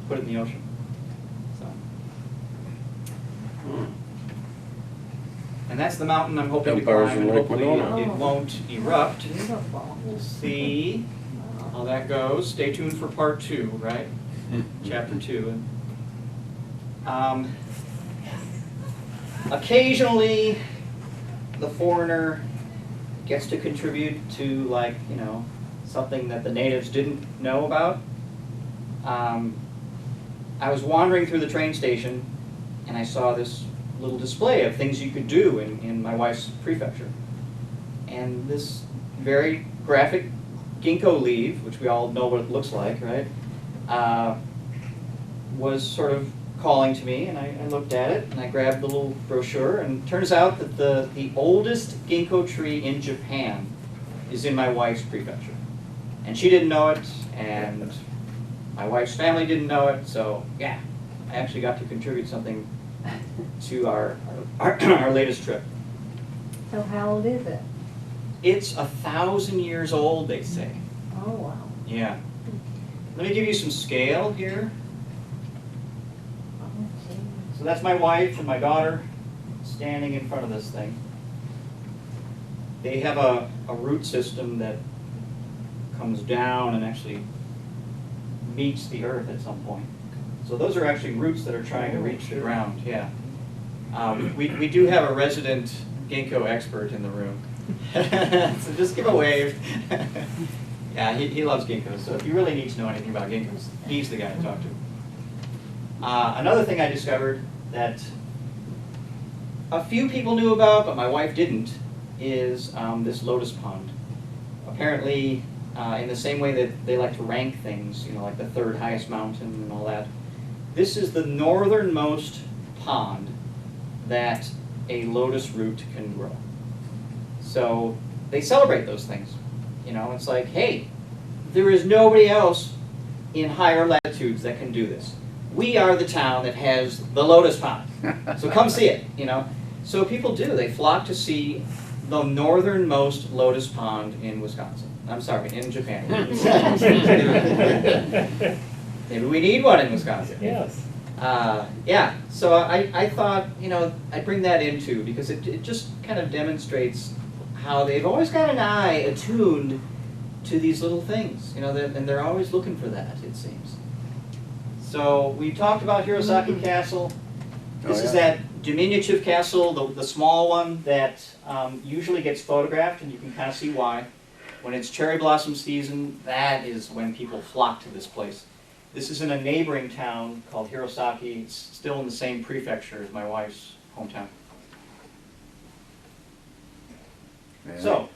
put it in the ocean. So. And that's the mountain I'm hoping to Empires climb, in and Lake hopefully Winona. it won't erupt. Beautiful. We'll see how that goes. Stay tuned for part 2, right? Chapter 2. Occasionally, the foreigner gets to contribute to, like, you know, something that the natives didn't know about. I was wandering through the train station, and I saw this little display of things you could do in my wife's prefecture. And this very graphic ginkgo leaf, which we all know what it looks like, right, was sort of calling to me, and I looked at it, and I grabbed the little brochure, and it turns out that the oldest ginkgo tree in Japan is in my wife's prefecture. And she didn't know it, and my wife's family didn't know it, so yeah, I actually got to contribute something to our latest trip. So how old is it? It's 1,000 years old, they say. Oh, wow. Yeah. Let me give you some scale here. Oh, gee. So that's my wife and my daughter standing in front of this thing. They have a root system that comes down and actually meets the earth at some point. So those are actually roots that are trying to reach the ground, yeah. We do have a resident ginkgo expert in the room. So just give a wave. Yeah, he loves ginkgos, so if you really need to know anything about ginkgos, he's the guy to talk to. Another thing I discovered that a few people knew about, but my wife didn't, is this lotus pond. Apparently, in the same way that they like to rank things, you know, like the third highest mountain and all that, this is the northernmost pond that a lotus root can grow. So they celebrate those things. You know, it's like, hey, there is nobody else in higher latitudes that can do this. We are the town that has the lotus pond. So come see it, you know. So people do. They flock to see the northernmost lotus pond in Wisconsin. I'm sorry, in Japan. Maybe we need one in Wisconsin. Yes. Yeah, so I thought, you know, I'd bring that into because it just kind of demonstrates how they've always got an eye attuned to these little things, you know, and they're always looking for that, it seems. So we talked about Hirosaki Castle. This is that diminutive castle, the small one that usually gets photographed, and you can kind of see why. When it's cherry blossom season, that is when people flock to this place. This is in a neighboring town called Hirosaki. It's still in the same prefecture as my wife's hometown. Yeah. So,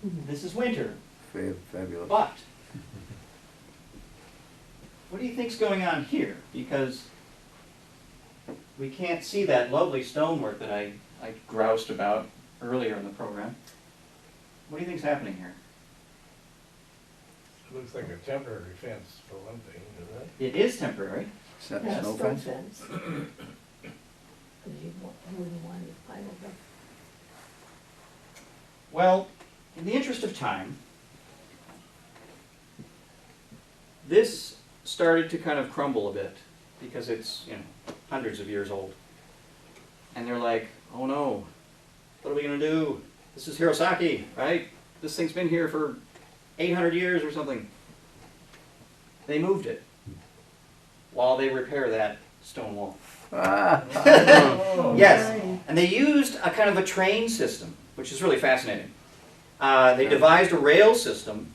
this is winter, Fabulous. but what do you think's going on here? Because we can't see that lovely stonework that I groused about earlier in the program. What do you think's happening here? Looks like a temporary fence for one thing, doesn't it? It is temporary. Yeah, Snow stone fence? fence. 'Cause you wouldn't want to pile it up. Well, in the interest of time, this started to kind of crumble a bit because it's, you know, hundreds of years old. And they're like, oh no, what are we going to do? This is Hirosaki, right? This thing's been here for 800 years or something. They moved it while they repair that stone wall. Yes, and they used a kind of a train system, which is really fascinating. They devised a rail system.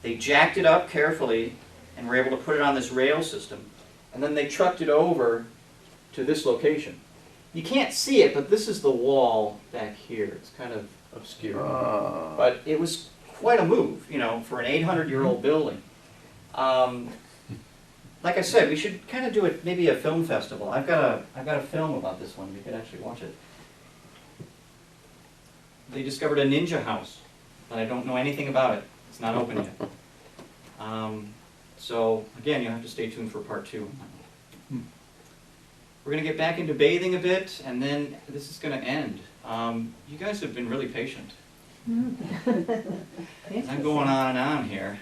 They jacked it up carefully and were able to put it on this rail system. And then they trucked it over to this location. You can't see it, but this is the wall back here. It's kind of obscure. But it was quite a move, you know, for an 800-year-old building. Like I said, we should kind of do it, maybe a film festival. I've got a film about this one. We could actually watch it. They discovered a ninja house, but I don't know anything about it. It's not open yet. So again, you'll have to stay tuned for part 2. We're going to get back into bathing a bit, and then this is going to end. You guys have been really patient. I'm going on and on here.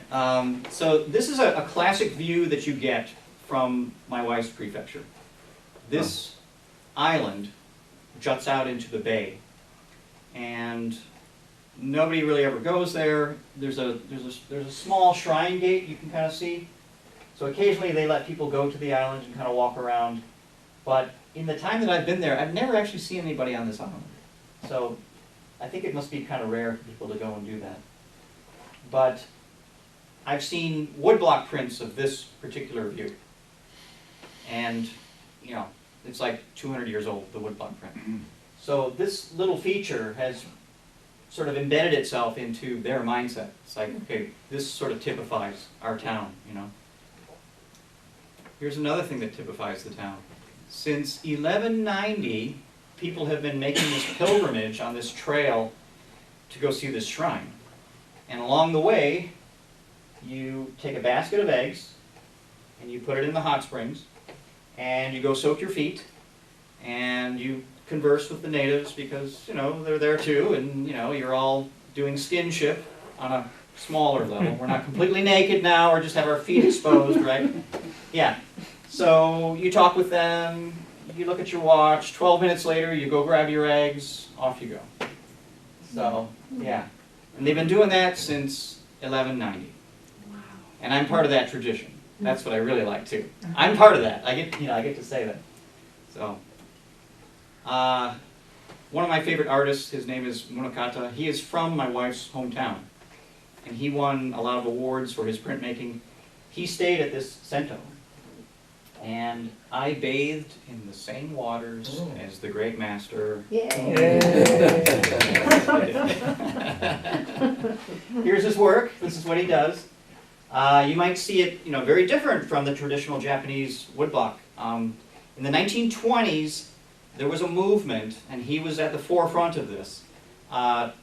So this is a classic view that you get from my wife's prefecture. This island juts out into the bay, and nobody really ever goes there. There's a small shrine gate you can kind of see. So occasionally they let people go to the island and kind of walk around. But in the time that I've been there, I've never actually seen anybody on this island. So I think it must be kind of rare for people to go and do that. But I've seen woodblock prints of this particular view. And, you know, it's like 200 years old, the woodblock print. So this little feature has sort of embedded itself into their mindset. It's like, okay, this sort of typifies our town, you know. Here's another thing that typifies the town. Since 1190, people have been making this pilgrimage on this trail to go see this shrine. And along the way, you take a basket of eggs, and you put it in the hot springs, and you go soak your feet, and you converse with the natives because, you know, they're there too, and, you know, you're all doing skinship on a smaller level. We're not completely naked now, or just have our feet exposed, right? Yeah. So you talk with them, you look at your watch, 12 minutes later, you go grab your eggs, off you go. So, yeah. And they've been doing that since 1190. And I'm part of that tradition. That's what I really like too. I'm part of that. I get to say that. So, one of my favorite artists, his name is Munakata. He is from my wife's hometown. And he won a lot of awards for his printmaking. He stayed at this cento. And I bathed in the same waters as the great master. Here's his work. This is what he does. You might see it, you know, very different from the traditional Japanese woodblock. In the 1920s, there was a movement, and he was at the forefront of this,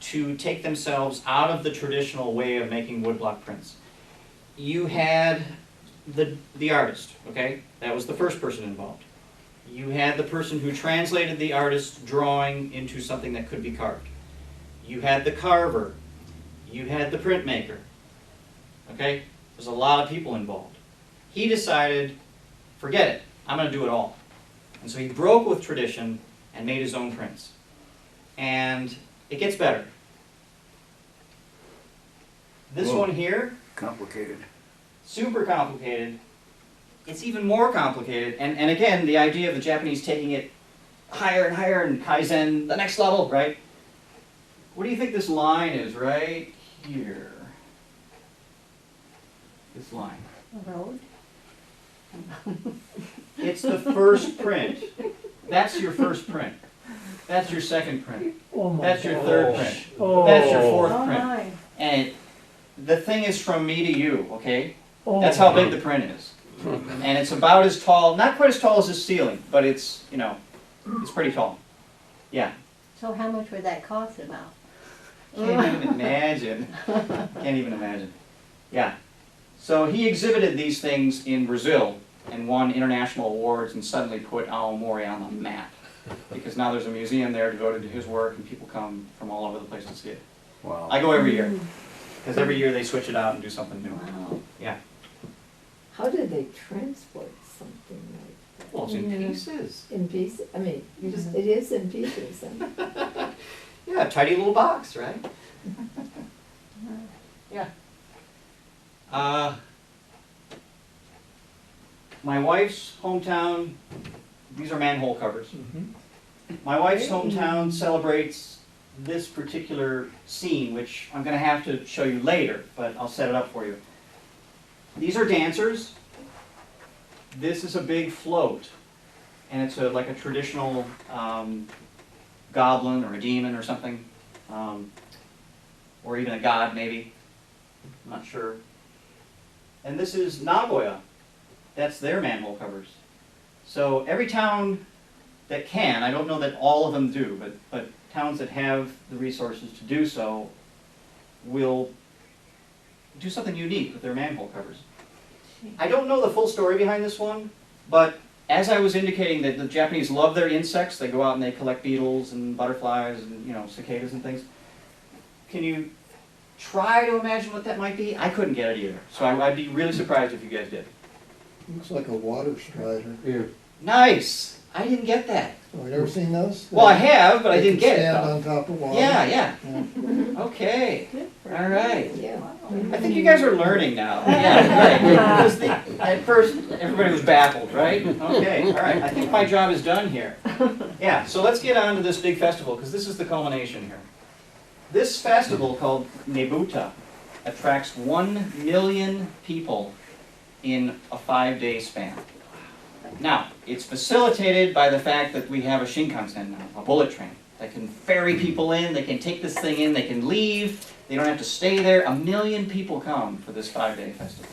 to take themselves out of the traditional way of making woodblock prints. You had the artist, okay? That was the first person involved. You had the person who translated the artist's drawing into something that could be carved. You had the carver. You had the printmaker. Okay? There's a lot of people involved. He decided, forget it, I'm going to do it all. And so he broke with tradition and made his own prints. And it gets better. This one here, Complicated. super complicated. It's even more complicated. And again, the idea of the Japanese taking it higher and higher and Kaizen, the next level, right? What do you think this line is right here? This line. A road? It's the first print. That's your first print. That's your second print. Oh my That's your gosh. third print. Oh. That's your fourth Oh print. my. And the thing is from me to you, okay? Oh. That's how big the print is. And it's about as tall, not quite as tall as this ceiling, but it's, you know, it's pretty tall. Yeah. So how much would that cost about? Can't even imagine. Can't even imagine. Yeah. So he exhibited these things in Brazil and won international awards and suddenly put Aomori on the map. Because now there's a museum there devoted to his work and people come from all over the place to see it. Wow. I go every year. Because every year they switch it out and do something new. Wow. Yeah. How did they transport something like Well, it's in pieces. that? In pieces? I mean, you just, it is in pieces. Huh? Yeah, a tidy little box, right? Yeah. My wife's hometown, these are manhole covers. My wife's hometown celebrates this particular scene, which I'm going to have to show you later, but I'll set it up for you. These are dancers. This is a big float, and it's like a traditional goblin or a demon or something, or even a god maybe. I'm not sure. And this is Nagoya. That's their manhole covers. So every town that can, I don't know that all of them do, but towns that have the resources to do so will do something unique with their manhole covers. I don't know the full story behind this one, but as I was indicating that the Japanese love their insects, they go out and they collect beetles and butterflies and, you know, cicadas and things. Can you try to imagine what that might be? I couldn't get it either, so I'd be really surprised if you guys did. Looks like a water strider. Yeah. Nice! I didn't get that. Oh, you ever seen those? Well, I have, but I They didn't can get it. stand though. on top of water. Yeah. Yeah. Okay. All right. Yeah. I think you guys are learning now. Yeah, right. Because at first, everybody was baffled, right? Okay, all right. I think my job is done here. Yeah, so let's get on to this big festival, because this is the culmination here. This festival, called Nebuta, attracts 1 million people in a 5-day span. Now, it's facilitated by the fact that we have a Shinkansen now, a bullet train, that can ferry people in, they can take this thing in, they can leave, they don't have to stay there. 1 million people come for this 5-day festival.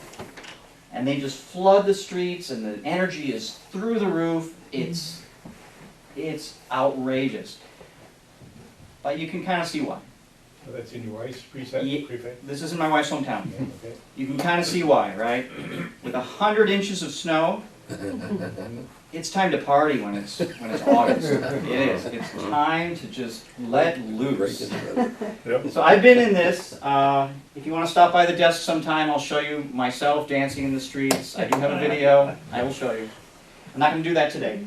And they just flood the streets, and the energy is through the roof. It's outrageous. But you can kind of see why. So that's in your wife's prefect? This is in my wife's hometown. Okay. You can kind of see why, right? With 100 inches of snow, It's time to party when it's August. It is. It's time to just let loose. Yep. So I've been in this. If you want to stop by the desk sometime, I'll show you myself dancing in the streets. I do have a video. I will show you. I'm not going to do that today.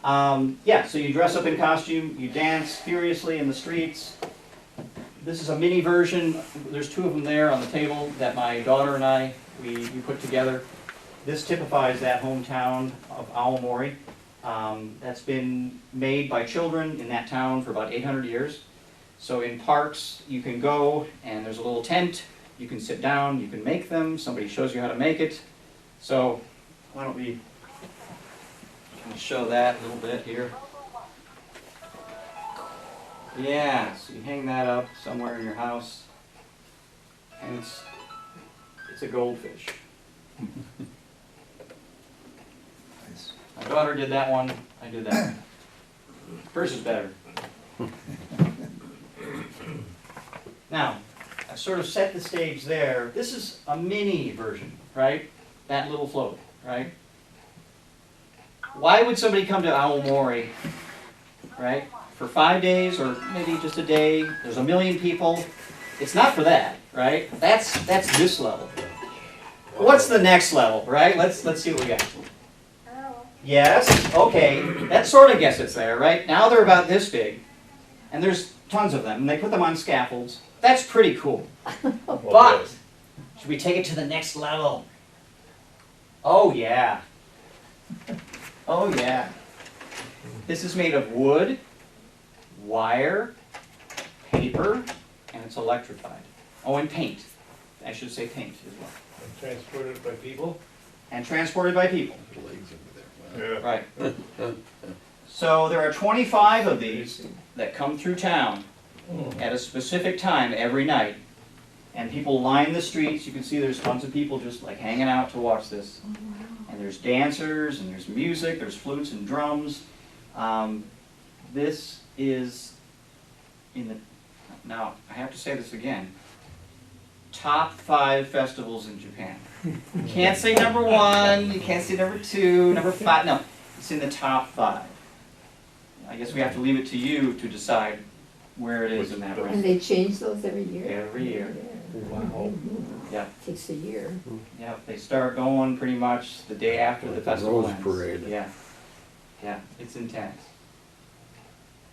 Yeah, so you dress up in costume, you dance furiously in the streets. This is a mini version. There's two of them there on the table that my daughter and I, we put together. This typifies that hometown of Aomori. That's been made by children in that town for about 800 years. So in parks, you can go and there's a little tent. You can sit down, you can make them. Somebody shows you how to make it. So why don't we show that a little bit here. Yeah, so you hang that up somewhere in your house. And it's a goldfish. My daughter did that one, I did that one. Hers is better. Now, I've sort of set the stage there. This is a mini version, right? That little float, right? Why would somebody come to Aomori, right? For 5 days or maybe just a day, there's 1 million people. It's not for that, right? That's this level. What's the next level, right? Let's see what we got. Yes, okay, that sort of gets us there, right? Now they're about this big, and there's tons of them, and they put them on scaffolds. That's pretty cool. But, should we take it to the next level? Oh yeah. Oh yeah. This is made of wood, wire, paper, and it's electrified. Oh, and paint. I should say paint as well. And transported by people? And transported by people. Yeah. Right. So there are 25 of these that come through town at a specific time every night. And people line the streets. You can see there's tons of people just like hanging out to watch this. And there's dancers, and there's music, there's flutes and drums. This is in the, now I have to say this again, top 5 festivals in Japan. You can't say number 1, you can't say number 2, number 5, no, it's in the top 5. I guess we have to leave it to you to decide where it is in that And rank. they change those every year? Every year. Wow. Yeah. Takes a year. Yeah, they start going pretty much the day after the festival Rose ends. parade. Yeah, yeah, it's intense.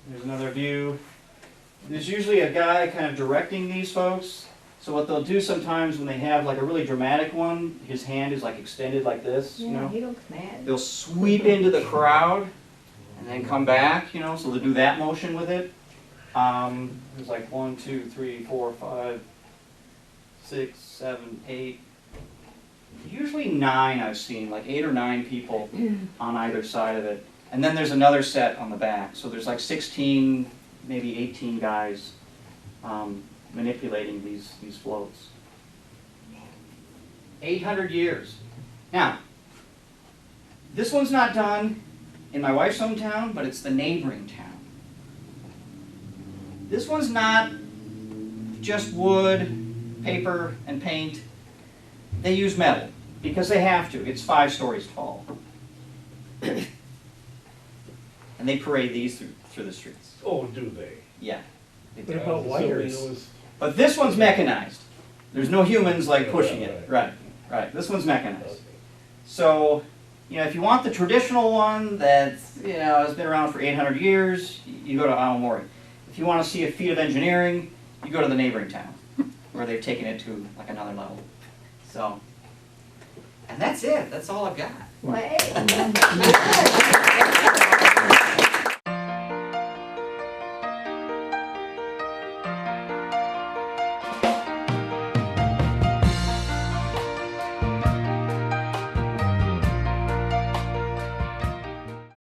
There's another view. There's usually a guy kind of directing these folks. So what they'll do sometimes when they have like a really dramatic one, his hand is like extended like this, you Yeah, know. he looks mad. They'll sweep into the crowd and then come back, you know, so they'll do that motion with it. There's like 1, 2, 3, 4, 5, 6, 7, 8. Usually 9 I've seen, like 8 or 9 people on either side of it. And then there's another set on the back. So there's like 16, maybe 18 guys manipulating these floats. 800 years. Now, this one's not done in my wife's hometown, but it's the neighboring town. This one's not just wood, paper, and paint. They use metal because they have to. It's 5 stories tall. And they parade these through the streets. Oh, do they? Yeah. they What do. about wires? But this one's mechanized. There's no humans like pushing it. Right, right. This one's mechanized. So, you know, if you want the traditional one that's, you know, has been around for 800 years, you go to Aomori. If you want to see a feat of engineering, you go to the neighboring town, where they've taken it to like another level. So, and that's it. That's all I've got. Well, hey.